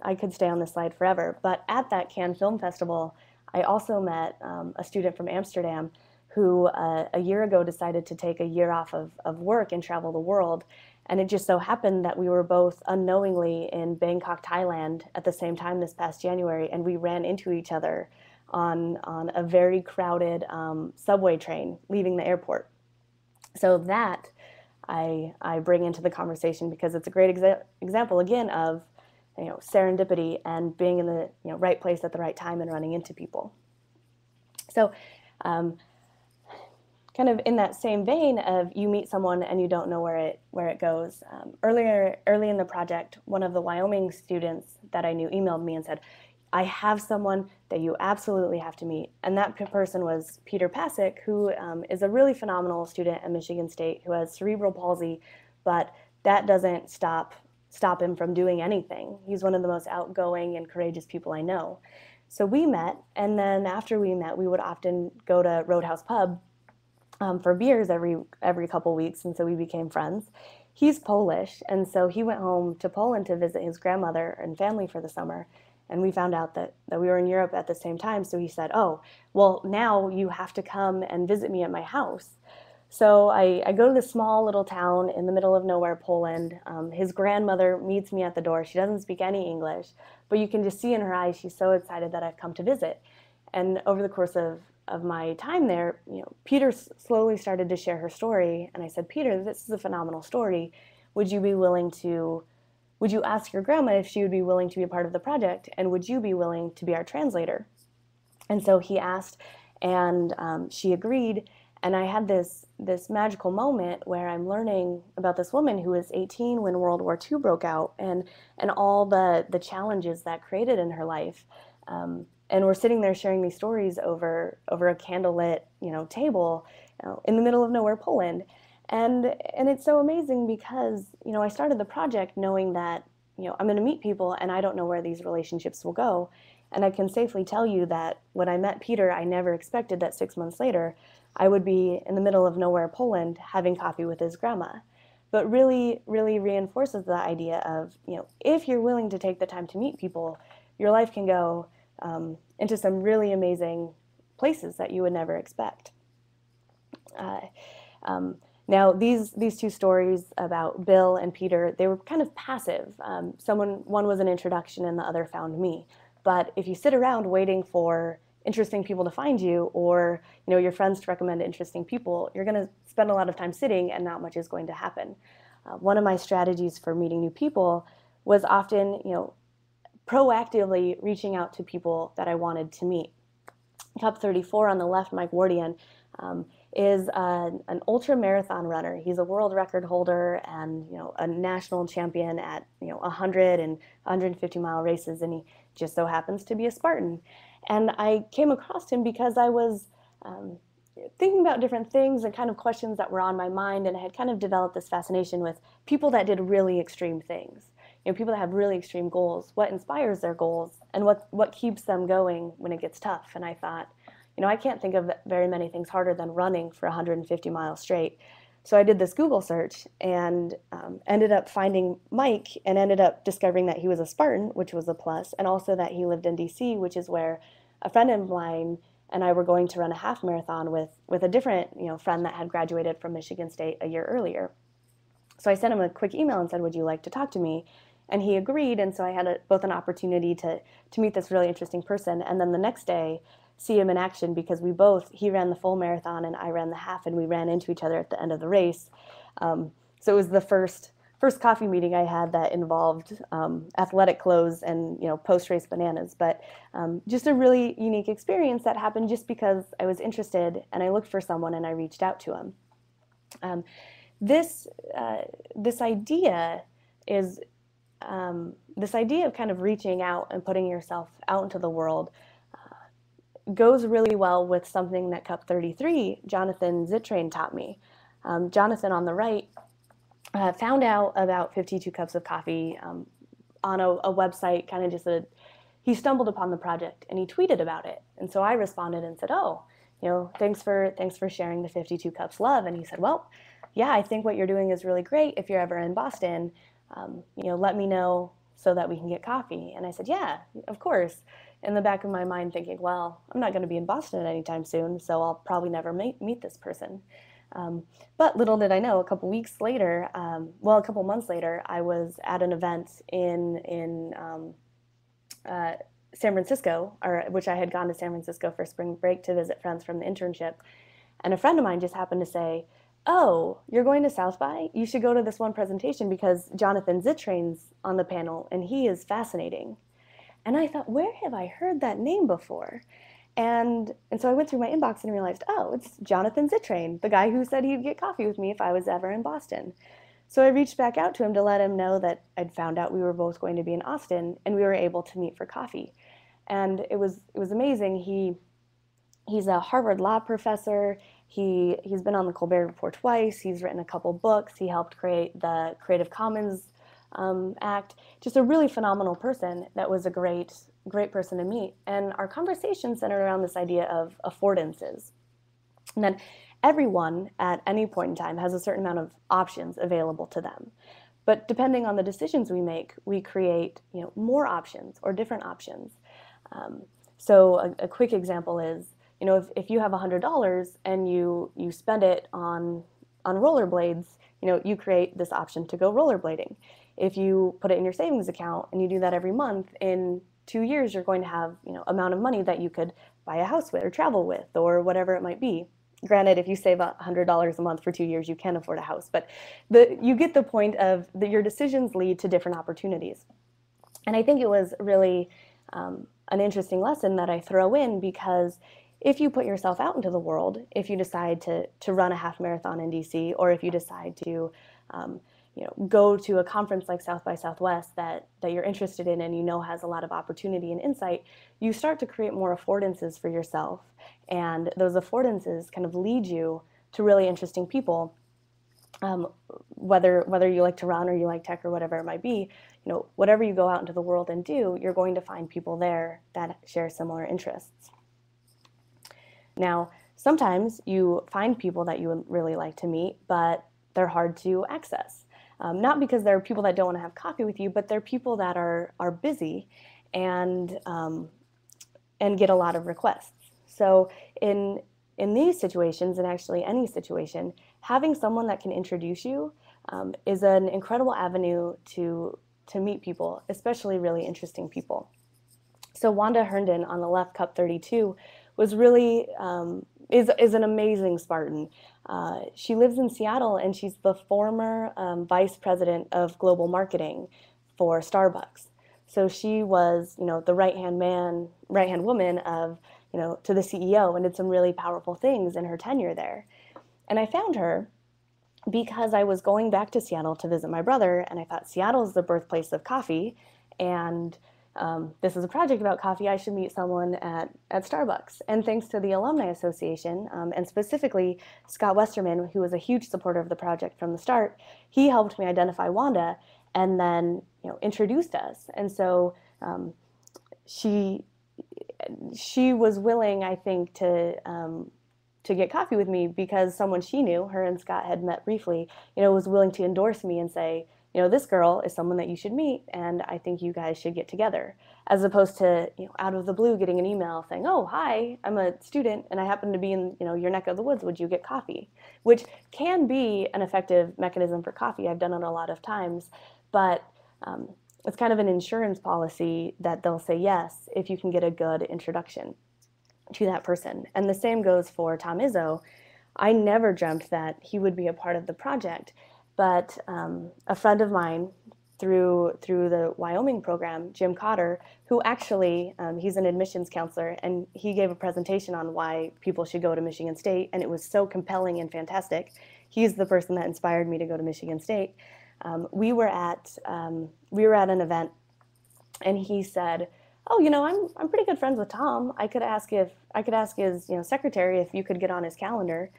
I could stay on this slide forever, but at that Cannes Film Festival, I also met a student from Amsterdam who a year ago decided to take a year off of work and travel the world. And it just so happened that we were both unknowingly in Bangkok, Thailand at the same time this past January, and we ran into each other on a very crowded subway train leaving the airport. So that I bring into the conversation because it's a great example, again, of serendipity and being in the right place at the right time and running into people. So kind of in that same vein of you meet someone and you don't know where it goes. Early in the project, one of the Wyoming students that I knew emailed me and said, I have someone that you absolutely have to meet. And that person was Peter Pasick, who is a really phenomenal student at Michigan State who has cerebral palsy, but that doesn't stop him from doing anything. He's one of the most outgoing and courageous people I know. So we met, and then after we met, we would often go to Roadhouse Pub for beers every couple weeks, and so we became friends. He's Polish, and so he went home to Poland to visit his grandmother and family for the summer, and we found out that we were in Europe at the same time, so he said, oh, well, now you have to come and visit me at my house. So I go to this small little town in the middle of nowhere, Poland. His grandmother meets me at the door. She doesn't speak any English, but you can just see in her eyes she's so excited that I've come to visit. And over the course of my time there, Peter slowly started to share her story, and I said, Peter, this is a phenomenal story. Would you ask your grandma if she would be willing to be a part of the project, and would you be willing to be our translator? And so he asked, and she agreed. And I had this magical moment where I'm learning about this woman who was 18 when World War II broke out, and all the challenges that created in her life. And we're sitting there sharing these stories over a candlelit table in the middle of nowhere, Poland. And it's so amazing because I started the project knowing that I'm going to meet people and I don't know where these relationships will go. And I can safely tell you that when I met Peter, I never expected that 6 months later I would be in the middle of nowhere, Poland, having coffee with his grandma. But really, really reinforces the idea of, if you're willing to take the time to meet people, your life can go into some really amazing places that you would never expect. Now, these two stories about Bill and Peter, they were kind of passive. One was an introduction and the other found me. But if you sit around waiting for interesting people to find you, or your friends to recommend interesting people, you're going to spend a lot of time sitting and not much is going to happen. One of my strategies for meeting new people was often proactively reaching out to people that I wanted to meet. Cup 34 on the left, Mike Wardian, is an ultra marathon runner. He's a world record holder and a national champion at 100 and 150-mile races, and he just so happens to be a Spartan. And I came across him because I was thinking about different things and kind of questions that were on my mind, and I had kind of developed this fascination with people that did really extreme things. People that have really extreme goals, what inspires their goals, and what keeps them going when it gets tough. And I thought, I can't think of very many things harder than running for 150 miles straight. So I did this Google search and ended up finding Mike, and ended up discovering that he was a Spartan, which was a plus, and also that he lived in DC, which is where a friend of mine and I were going to run a half marathon with a different friend that had graduated from Michigan State a year earlier. So I sent him a quick email and said, would you like to talk to me? And he agreed, and so I had both an opportunity to meet this really interesting person, and then the next day see him in action, because he ran the full marathon and I ran the half, and we ran into each other at the end of the race. So it was the first coffee meeting I had that involved athletic clothes and post-race bananas, but just a really unique experience that happened just because I was interested and I looked for someone and I reached out to him. This idea of kind of reaching out and putting yourself out into the world goes really well with something that Cup 33, Jonathan Zittrain, taught me. Jonathan on the right found out about 52 Cups of Coffee on a website, kind of he stumbled upon the project and he tweeted about it. And so I responded and said, oh, thanks for sharing the 52 Cups love. And he said, well, yeah, I think what you're doing is really great. If you're ever in Boston, let me know so that we can get coffee. And I said, yeah, of course. In the back of my mind thinking, well, I'm not going to be in Boston anytime soon, so I'll probably never meet this person. But little did I know, a couple months later, I was at an event in San Francisco, which I had gone to San Francisco for spring break to visit friends from the internship. And a friend of mine just happened to say, oh, you're going to South by? You should go to this one presentation because Jonathan Zittrain's on the panel and he is fascinating. And I thought, where have I heard that name before? And so I went through my inbox and realized, oh, it's Jonathan Zittrain, the guy who said he'd get coffee with me if I was ever in Boston. So I reached back out to him to let him know that I'd found out we were both going to be in Austin, and we were able to meet for coffee. And it was amazing. He's a Harvard law professor. He's been on the Colbert Report twice. He's written a couple books. He helped create the Creative Commons Act. Just a really phenomenal person that was a great person to meet. And our conversation centered around this idea of affordances. And that everyone at any point in time has a certain amount of options available to them. But depending on the decisions we make, we create more options or different options. So a quick example is, if you have $100 and you spend it on rollerblades, you create this option to go rollerblading. If you put it in your savings account and you do that every month, in 2 years you're going to have amount of money that you could buy a house with or travel with or whatever it might be. Granted, if you save $100 a month for 2 years, you can afford a house, but you get the point of your decisions lead to different opportunities. And I think it was really an interesting lesson that I throw in, because if you put yourself out into the world, if you decide to run a half marathon in DC, or if you decide to go to a conference like South by Southwest that you're interested in and has a lot of opportunity and insight, you start to create more affordances for yourself. And those affordances kind of lead you to really interesting people. Whether you like to run or you like tech or whatever it might be, whatever you go out into the world and do, you're going to find people there that share similar interests. Now, sometimes you find people that you would really like to meet, but they're hard to access. Not because they're people that don't want to have coffee with you, but they're people that are busy and get a lot of requests. So in these situations, and actually any situation, having someone that can introduce you is an incredible avenue to meet people, especially really interesting people. So Wanda Herndon on the left, cup 32, was really is an amazing Spartan. She lives in Seattle, and she's the former vice president of global marketing for Starbucks. So she was, the right hand woman of, to the CEO, and did some really powerful things in her tenure there. And I found her because I was going back to Seattle to visit my brother, and I thought Seattle is the birthplace of coffee, and this is a project about coffee. I should meet someone at Starbucks. And thanks to the Alumni Association, and specifically Scott Westerman, who was a huge supporter of the project from the start, he helped me identify Wanda and then introduced us. And so she was willing, I think, to get coffee with me because someone she knew, her and Scott had met briefly, was willing to endorse me and say, this girl is someone that you should meet, and I think you guys should get together, as opposed to, out of the blue getting an email saying, oh, hi, I'm a student and I happen to be in, your neck of the woods. Would you get coffee? Which can be an effective mechanism for coffee. I've done it a lot of times, but it's kind of an insurance policy that they'll say yes if you can get a good introduction to that person. And the same goes for Tom Izzo. I never dreamt that he would be a part of the project, but a friend of mine through the Wyoming program, Jim Cotter, who actually, he's an admissions counselor, and he gave a presentation on why people should go to Michigan State, and it was so compelling and fantastic. He's the person that inspired me to go to Michigan State. We were at an event, and he said, oh, I'm pretty good friends with Tom. I could ask his secretary if you could get on his calendar.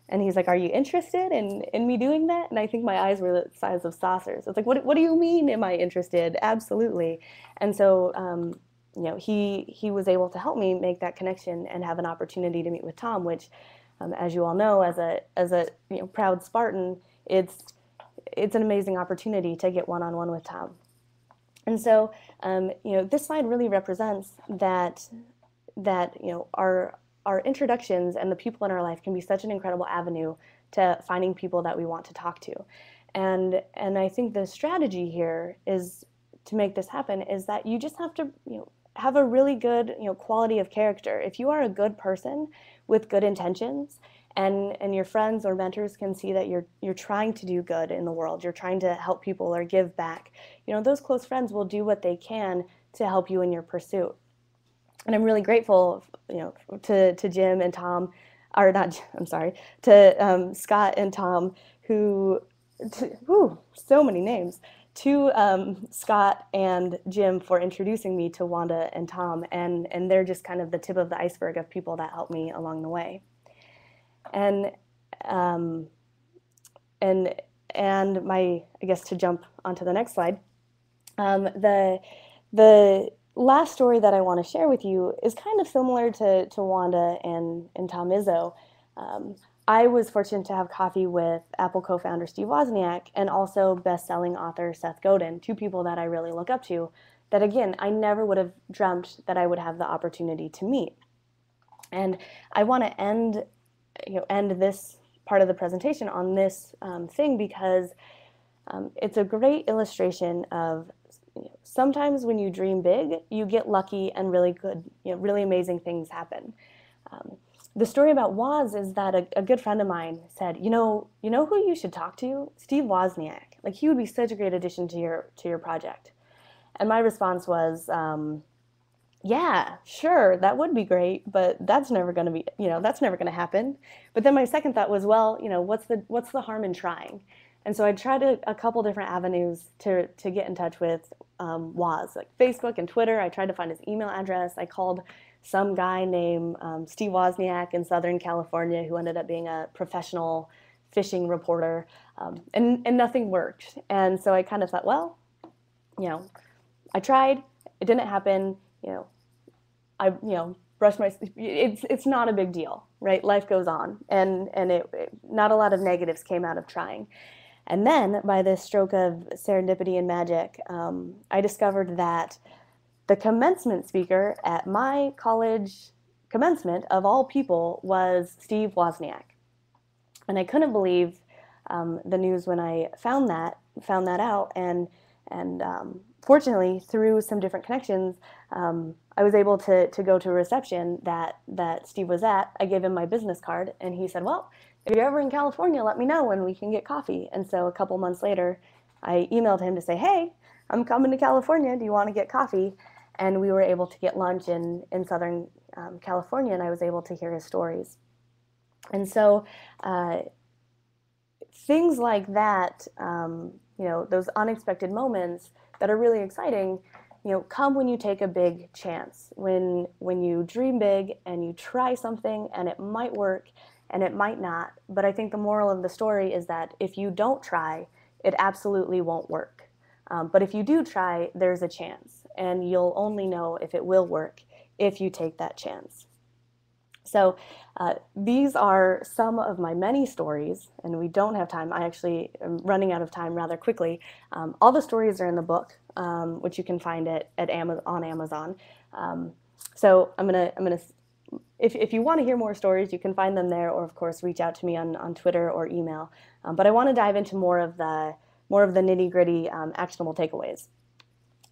And he's like, are you interested in me doing that? And I think my eyes were the size of saucers. It's like, what do you mean, am I interested? Absolutely. And so, he was able to help me make that connection and have an opportunity to meet with Tom, which, as you all know, as a proud Spartan, it's an amazing opportunity to get one-on-one with Tom. And so, this slide really represents that our introductions and the people in our life can be such an incredible avenue to finding people that we want to talk to. And I think the strategy here is to make this happen is that you just have to have a really good quality of character. If you are a good person with good intentions, and your friends or mentors can see that you're trying to do good in the world, you're trying to help people or give back, those close friends will do what they can to help you in your pursuit. And I'm really grateful, to Jim and Tom, or not, I'm sorry, to Scott and Tom, so many names, to Scott and Jim for introducing me to Wanda and Tom, and they're just kind of the tip of the iceberg of people that helped me along the way. And I guess to jump onto the next slide, the last story that I want to share with you is kind of similar to Wanda and Tom Izzo. I was fortunate to have coffee with Apple co-founder Steve Wozniak and also best-selling author Seth Godin, two people that I really look up to, that again, I never would have dreamt that I would have the opportunity to meet. And I want to end this part of the presentation on this thing because it's a great illustration of sometimes when you dream big, you get lucky and really good, really amazing things happen. The story about Woz is that a good friend of mine said, you know who you should talk to? Steve Wozniak. Like, he would be such a great addition to your project. And my response was, yeah, sure, that would be great, but that's never going to be, that's never going to happen. But then my second thought was, well, what's the harm in trying? And so I tried a couple different avenues to get in touch with Woz, like Facebook and Twitter. I tried to find his email address. I called some guy named Steve Wozniak in Southern California who ended up being a professional fishing reporter, and nothing worked. And so I kind of thought, well, I tried, it didn't happen, I brushed my, it's not a big deal, right? Life goes on, and not a lot of negatives came out of trying. And then, by this stroke of serendipity and magic, I discovered that the commencement speaker at my college commencement, of all people, was Steve Wozniak. And I couldn't believe the news when I found that out. And fortunately, through some different connections, I was able to go to a reception that Steve was at. I gave him my business card, and he said, well, if you're ever in California, let me know and we can get coffee. And so a couple months later, I emailed him to say, hey, I'm coming to California. Do you want to get coffee? And we were able to get lunch in Southern California, and I was able to hear his stories. And so things like that, those unexpected moments that are really exciting, come when you take a big chance, when you dream big and you try something and it might work and it might not. But I think the moral of the story is that if you don't try, it absolutely won't work. But if you do try, there's a chance, and you'll only know if it will work if you take that chance. So these are some of my many stories, and we don't have time. I actually am running out of time rather quickly. All the stories are in the book, which you can find on Amazon. So I'm gonna if you want to hear more stories, you can find them there, or of course reach out to me on Twitter or email. But I want to dive into more of the nitty-gritty actionable takeaways.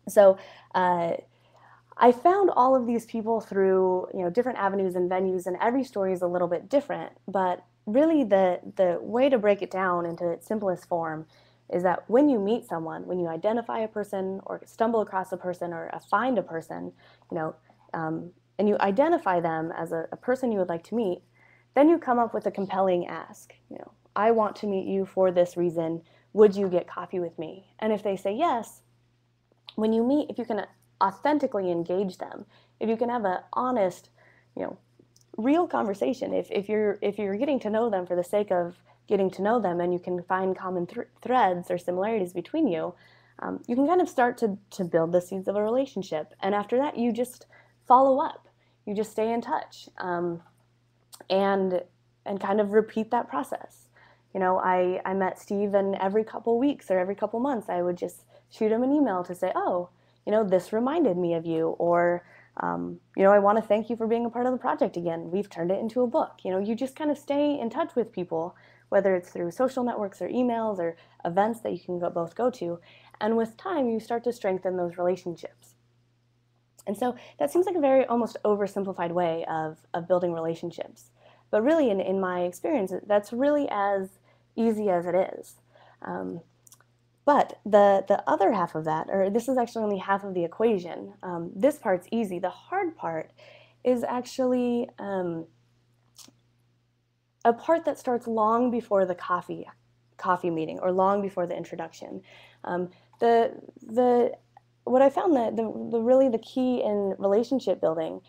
So I found all of these people through different avenues and venues, and every story is a little bit different. But really, the way to break it down into its simplest form is that when you meet someone, when you identify a person or stumble across a person or find a person, and you identify them as a person you would like to meet, then you come up with a compelling ask. I want to meet you for this reason. Would you get coffee with me? And if they say yes, when you meet, if you can authentically engage them, if you can have an honest, real conversation, if you're getting to know them for the sake of getting to know them, and you can find common threads or similarities between you, you can kind of start to build the seeds of a relationship. And after that, you just follow up. You just stay in touch, and kind of repeat that process. I met Steve, and every couple weeks or every couple months, I would just shoot him an email to say, oh, this reminded me of you, or, I want to thank you for being a part of the project again. We've turned it into a book. You just kind of stay in touch with people, whether it's through social networks or emails or events that you can both go to. And with time, you start to strengthen those relationships. And so that seems like a very almost oversimplified way of building relationships. But really, in my experience, that's really as easy as it is. But the other half of that, or this is actually only half of the equation, this part's easy. The hard part is actually a part that starts long before the coffee meeting, or long before the introduction. What I found that really the key in relationship building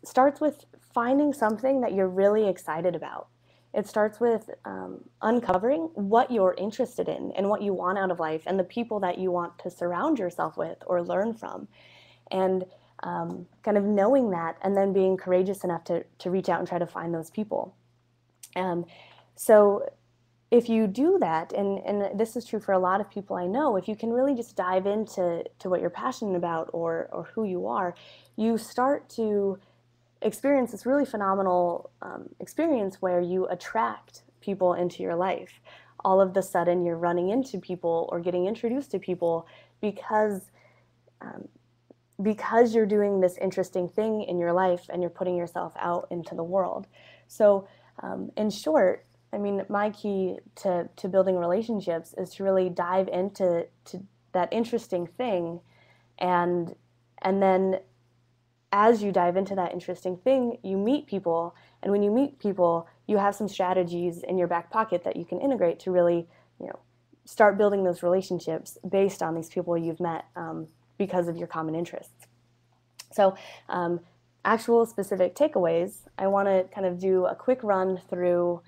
starts with finding something that you're really excited about. It starts with uncovering what you're interested in and what you want out of life, and the people that you want to surround yourself with or learn from, and kind of knowing that, and then being courageous enough to reach out and try to find those people. So if you do that, and this is true for a lot of people I know, if you can really just dive into what you're passionate about or who you are, you start to experience this really phenomenal experience where you attract people into your life. All of the sudden, you're running into people or getting introduced to people because you're doing this interesting thing in your life and you're putting yourself out into the world. So in short, my key to building relationships is to really dive into that interesting thing, and then as you dive into that interesting thing, you meet people, and when you meet people, you have some strategies in your back pocket that you can integrate to really, start building those relationships based on these people you've met because of your common interests. So actual specific takeaways, I want to kind of do a quick run through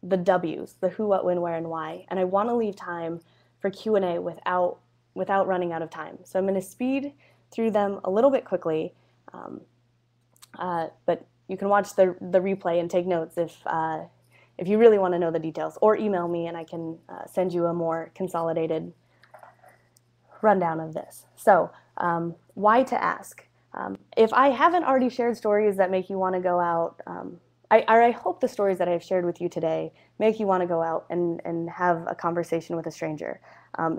the W's, the who, what, when, where, and why. And I want to leave time for Q&A without running out of time. So I'm going to speed through them a little bit quickly, but you can watch the replay and take notes if you really want to know the details, or email me and I can send you a more consolidated rundown of this. So why to ask? If I haven't already shared stories that make you want to go out, I hope the stories that I've shared with you today make you want to go out and have a conversation with a stranger.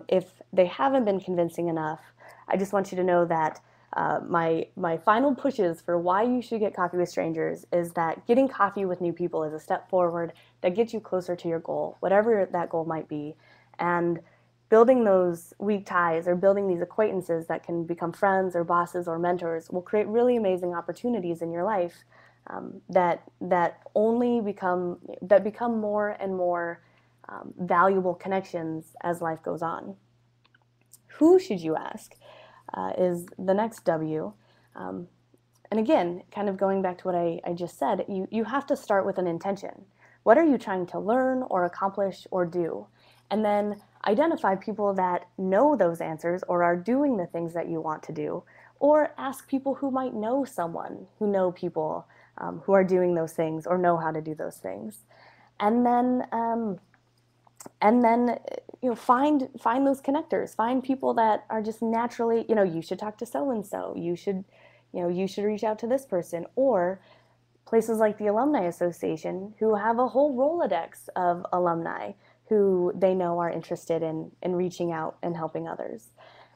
If they haven't been convincing enough, I just want you to know that My final pushes for why you should get coffee with strangers is that getting coffee with new people is a step forward that gets you closer to your goal, whatever that goal might be. And building those weak ties or building these acquaintances that can become friends or bosses or mentors will create really amazing opportunities in your life that become more and more valuable connections as life goes on. Who should you ask is the next W. And again, kind of going back to what I just said, you have to start with an intention. What are you trying to learn or accomplish or do? And then identify people that know those answers or are doing the things that you want to do, or ask people who might know someone who know people who are doing those things or know how to do those things. And then find those connectors, find people that are just naturally, you should talk to so and so, you should reach out to this person, or places like the Alumni Association who have a whole Rolodex of alumni who they know are interested in reaching out and helping others.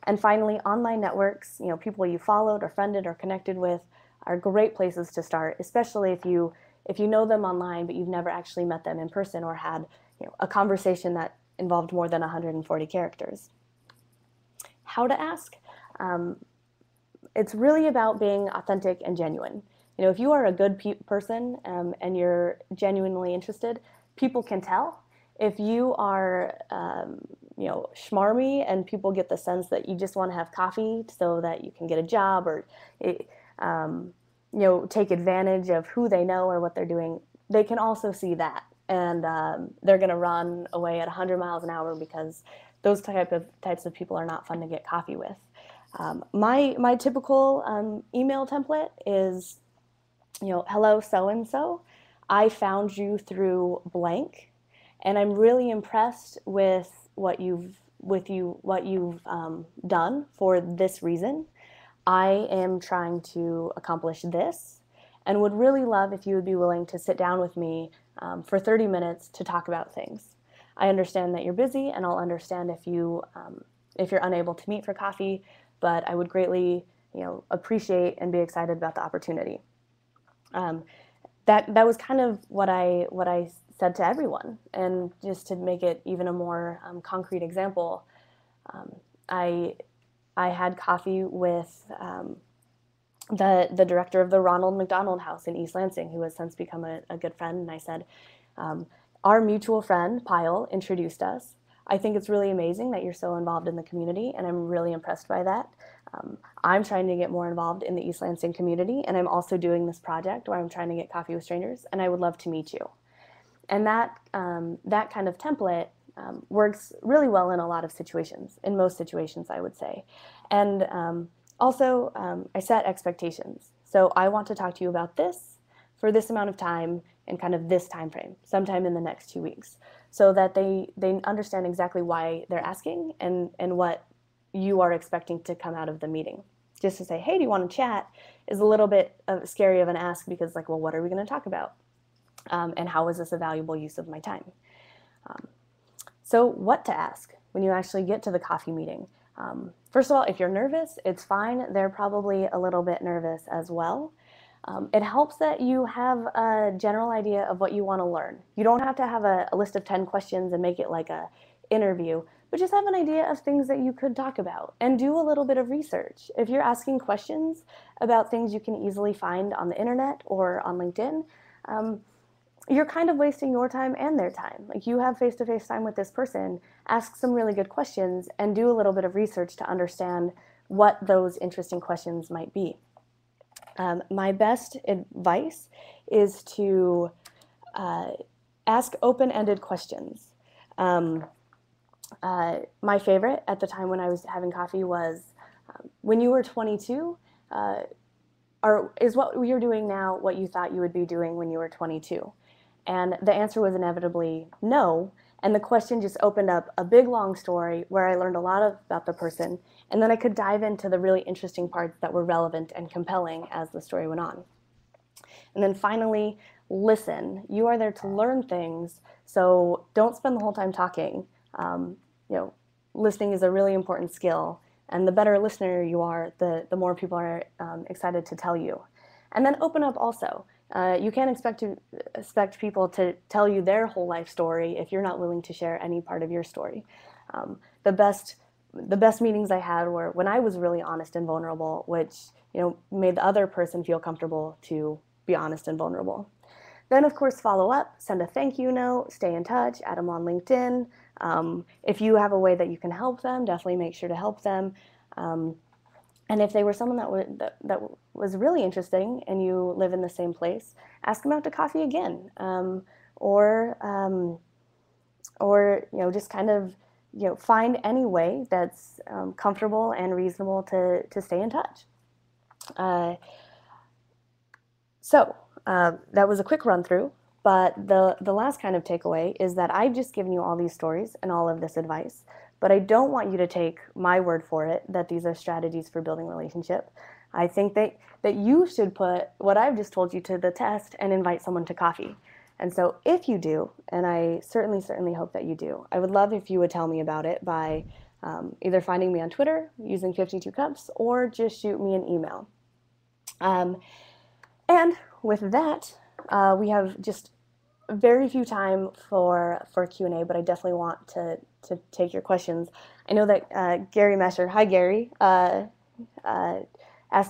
And finally, online networks, people you followed or friended or connected with are great places to start, especially if you know them online but you've never actually met them in person or had a conversation that involved more than 140 characters. How to ask? It's really about being authentic and genuine. If you are a good person and you're genuinely interested, people can tell. If you are, schmarmy and people get the sense that you just want to have coffee so that you can get a job or, take advantage of who they know or what they're doing, they can also see that. And they're going to run away at 100 miles an hour because those types of people are not fun to get coffee with. My typical email template is, hello so-and-so, I found you through blank, and I'm really impressed with what you've done for this reason. I am trying to accomplish this and would really love if you would be willing to sit down with me for 30 minutes to talk about things. I understand that you're busy, and I'll understand if you're unable to meet for coffee, but I would greatly appreciate and be excited about the opportunity. That was kind of what I said to everyone. And just to make it even a more concrete example, I had coffee with the director of the Ronald McDonald House in East Lansing, who has since become a good friend. And I said, our mutual friend, Pyle, introduced us. I think it's really amazing that you're so involved in the community, and I'm really impressed by that. I'm trying to get more involved in the East Lansing community, and I'm also doing this project where I'm trying to get coffee with strangers, and I would love to meet you. And that kind of template works really well in a lot of situations, in most situations, I would say. And also, I set expectations. So I want to talk to you about this for this amount of time in kind of this time frame, sometime in the next 2 weeks, so that they understand exactly why they're asking and what you are expecting to come out of the meeting. Just to say, hey, do you want to chat, is a little bit scary of an ask, because well, what are we going to talk about? And how is this a valuable use of my time? So what to ask when you actually get to the coffee meeting? First of all, if you're nervous, it's fine. They're probably a little bit nervous as well. It helps that you have a general idea of what you want to learn. You don't have to have a list of 10 questions and make it like a interview, but just have an idea of things that you could talk about and do a little bit of research. If you're asking questions about things you can easily find on the internet or on LinkedIn, you're kind of wasting your time and their time. Like, you have face-to-face time with this person, ask some really good questions and do a little bit of research to understand what those interesting questions might be. My best advice is to ask open-ended questions. My favorite at the time when I was having coffee was, when you were 22, is what you're doing now what you thought you would be doing when you were 22? And the answer was inevitably no. And the question just opened up a big, long story where I learned a lot about the person. And then I could dive into the really interesting parts that were relevant and compelling as the story went on. And then finally, listen. You are there to learn things, so don't spend the whole time talking. Listening is a really important skill And the better listener you are, the more people are excited to tell you. And then open up also. You can't expect people to tell you their whole life story if you're not willing to share any part of your story. The best meetings I had were when I was really honest and vulnerable, which made the other person feel comfortable to be honest and vulnerable. Then, of course, follow up, send a thank you note, stay in touch, add them on LinkedIn. If you have a way that you can help them, definitely make sure to help them. And if they were someone that was really interesting and you live in the same place, ask them out to coffee again. Or just kind of find any way that's comfortable and reasonable to stay in touch. So that was a quick run through, but the last kind of takeaway is that I've just given you all these stories and all of this advice, but I don't want you to take my word for it that these are strategies for building relationship. I think that you should put what I've just told you to the test and invite someone to coffee. And so if you do, and I certainly hope that you do, I would love if you would tell me about it by either finding me on Twitter using 52 Cups or just shoot me an email. And with that, we have just very few time for Q&A, but I definitely want to take your questions. I know that Gary Mesher, hi Gary, asked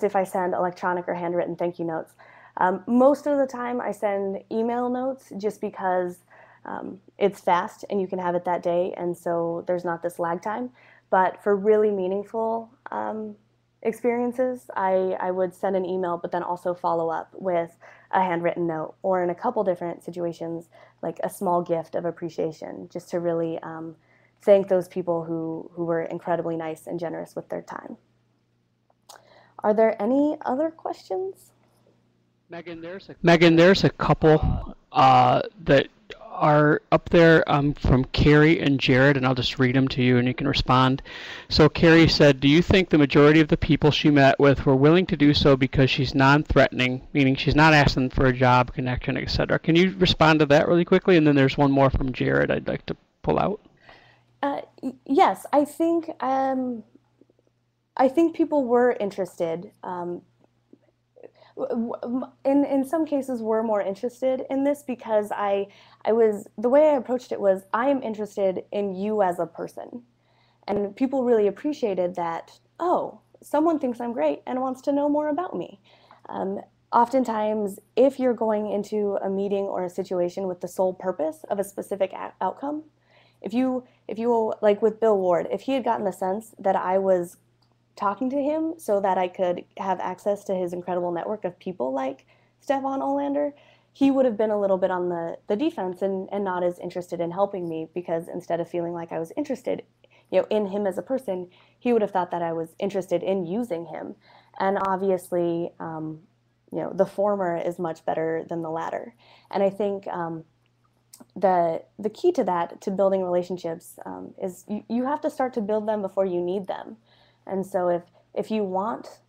if I send electronic or handwritten thank you notes. Most of the time I send email notes just because it's fast and you can have it that day, and so there's not this lag time. But for really meaningful experiences, I would send an email, but then also follow up with a handwritten note, or in a couple different situations, like a small gift of appreciation, just to really thank those people who were incredibly nice and generous with their time. Are there any other questions? Megan, there's a couple that are up there from Carrie and Jared, and I'll just read them to you and you can respond. So Carrie said, do you think the majority of the people she met with were willing to do so because she's non-threatening, meaning she's not asking for a job, connection, etc.? Can you respond to that really quickly? And then there's one more from Jared I'd like to pull out. Yes, I think people were interested. In some cases were more interested in this because the way I approached it was, I am interested in you as a person. And people really appreciated that, oh, someone thinks I'm great and wants to know more about me. Oftentimes, if you're going into a meeting or a situation with the sole purpose of a specific outcome, if you like with Bill Ward, if he had gotten the sense that I was talking to him so that I could have access to his incredible network of people like Stefan Olander, he would have been a little bit on the defense and not as interested in helping me, because instead of feeling like I was interested in him as a person, he would have thought that I was interested in using him. And obviously, the former is much better than the latter. And I think the key to that, to building relationships, is you have to start to build them before you need them. And so if you want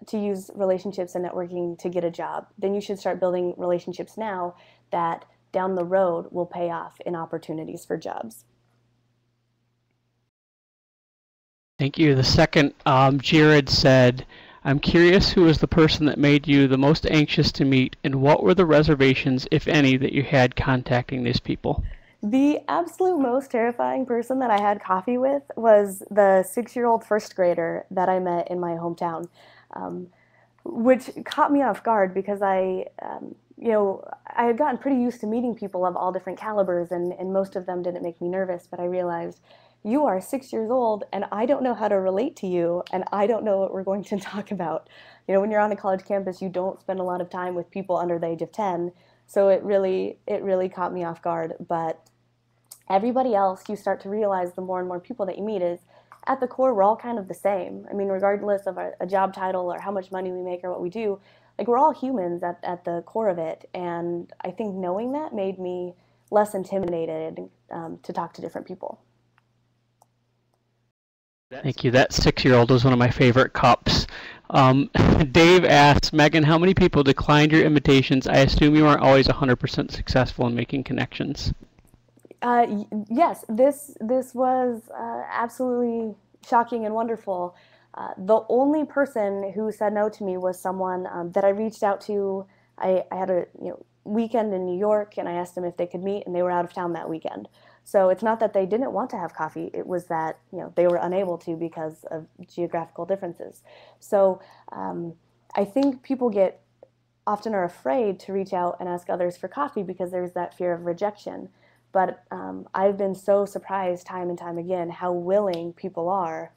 to use relationships and networking to get a job, then you should start building relationships now that down the road will pay off in opportunities for jobs. Thank you. The second, Jared said, I'm curious who was the person that made you the most anxious to meet, and what were the reservations, if any, that you had contacting these people? The absolute most terrifying person that I had coffee with was the 6-year-old first grader that I met in my hometown, which caught me off guard because I had gotten pretty used to meeting people of all different calibers, and most of them didn't make me nervous, but I realized, you are 6 years old and I don't know how to relate to you, and I don't know what we're going to talk about. When you're on a college campus, you don't spend a lot of time with people under the age of 10. So it really caught me off guard. But everybody else, you start to realize the more and more people that you meet is, at the core, we're all kind of the same. I mean, regardless of a job title or how much money we make or what we do, like, we're all humans at the core of it. And I think knowing that made me less intimidated to talk to different people. Thank you. That 6-year-old was one of my favorite cups. Dave asks, Megan, how many people declined your invitations? I assume you aren't always 100% successful in making connections. Yes, this was absolutely shocking and wonderful. The only person who said no to me was someone that I reached out to. I had a weekend in New York, and I asked them if they could meet, and they were out of town that weekend. So it's not that they didn't want to have coffee; it was that they were unable to because of geographical differences. So I think people often are afraid to reach out and ask others for coffee because there's that fear of rejection. But I've been so surprised time and time again how willing people are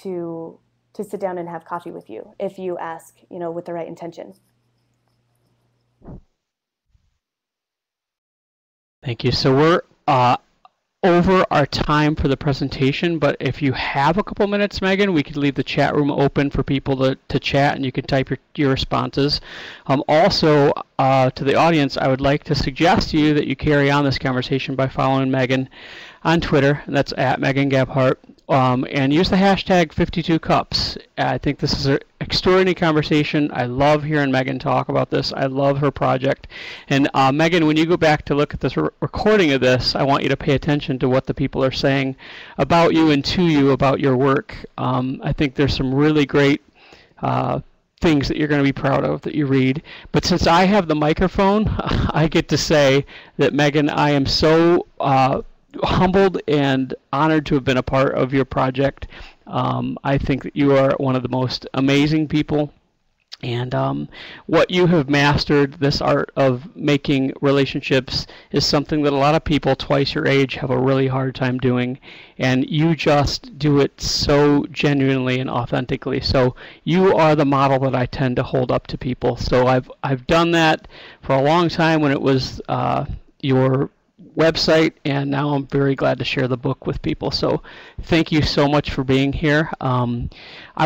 to sit down and have coffee with you if you ask, with the right intention. Thank you. So we're over our time for the presentation, but if you have a couple minutes, Megan, we could leave the chat room open for people to chat, and you can type your responses. Also, to the audience, I would like to suggest to you that you carry on this conversation by following Megan on Twitter, and that's at Megan Gebhart, and use the hashtag 52cups. I think this is an extraordinary conversation. I love hearing Megan talk about this. I love her project. And Megan, when you go back to look at this recording of this, I want you to pay attention to what the people are saying about you and to you about your work. I think there's some really great things that you're going to be proud of that you read. But since I have the microphone, I get to say that, Megan, I am so humbled and honored to have been a part of your project. I think that you are one of the most amazing people, and what you have mastered, this art of making relationships, is something that a lot of people twice your age have a really hard time doing, and you just do it so genuinely and authentically. So you are the model that I tend to hold up to people. So I've done that for a long time when it was your website, and now I'm very glad to share the book with people. So thank you so much for being here. I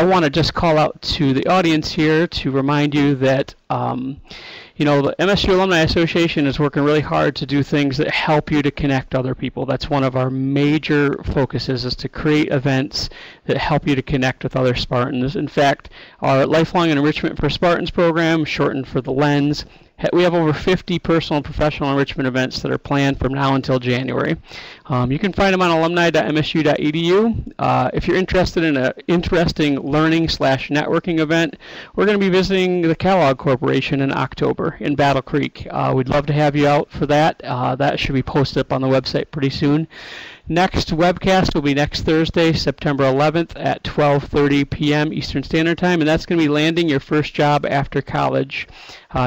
want to just call out to the audience here to remind you that the MSU Alumni Association is working really hard to do things that help you to connect other people. That's one of our major focuses, is to create events that help you to connect with other Spartans. In fact, our Lifelong Enrichment for Spartans program, shortened for the LENS, we have over 50 personal and professional enrichment events that are planned from now until January. You can find them on alumni.msu.edu. If you're interested in an interesting learning/networking event, we're going to be visiting the Kellogg Corporation in October in Battle Creek. We'd love to have you out for that. That should be posted up on the website pretty soon. Next webcast will be next Thursday, September 11th at 12:30 p.m. Eastern Standard Time, and that's going to be landing your first job after college.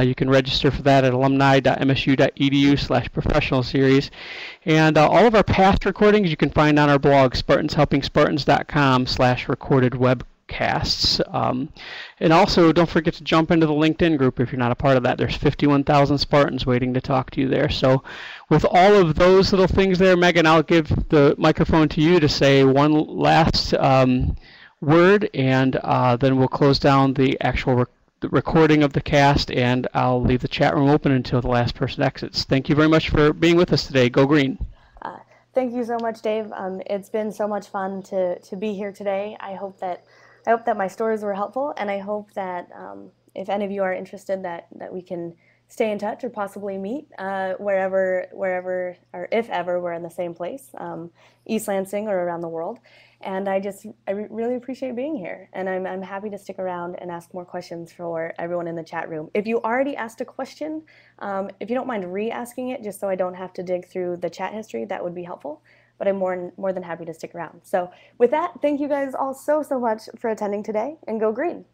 You can register for that at alumni.msu.edu/professional series. And all of our past recordings you can find on our blog, spartanshelpingspartans.com/recorded webcasts. And also, don't forget to jump into the LinkedIn group if you're not a part of that. There's 51,000 Spartans waiting to talk to you there. So with all of those little things there, Megan, I'll give the microphone to you to say one last word, and then we'll close down the actual recording of the cast, and I'll leave the chat room open until the last person exits. Thank you very much for being with us today. Go Green. Thank you so much, Dave. It's been so much fun to be here today. I hope that my stories were helpful, and I hope that if any of you are interested, that we can stay in touch or possibly meet wherever, or if ever we're in the same place, East Lansing or around the world. And I really appreciate being here, and I'm happy to stick around and ask more questions for everyone in the chat room. If you already asked a question, if you don't mind re-asking it, just so I don't have to dig through the chat history, that would be helpful. But I'm more than happy to stick around. So with that, thank you guys all so much for attending today, and go Green.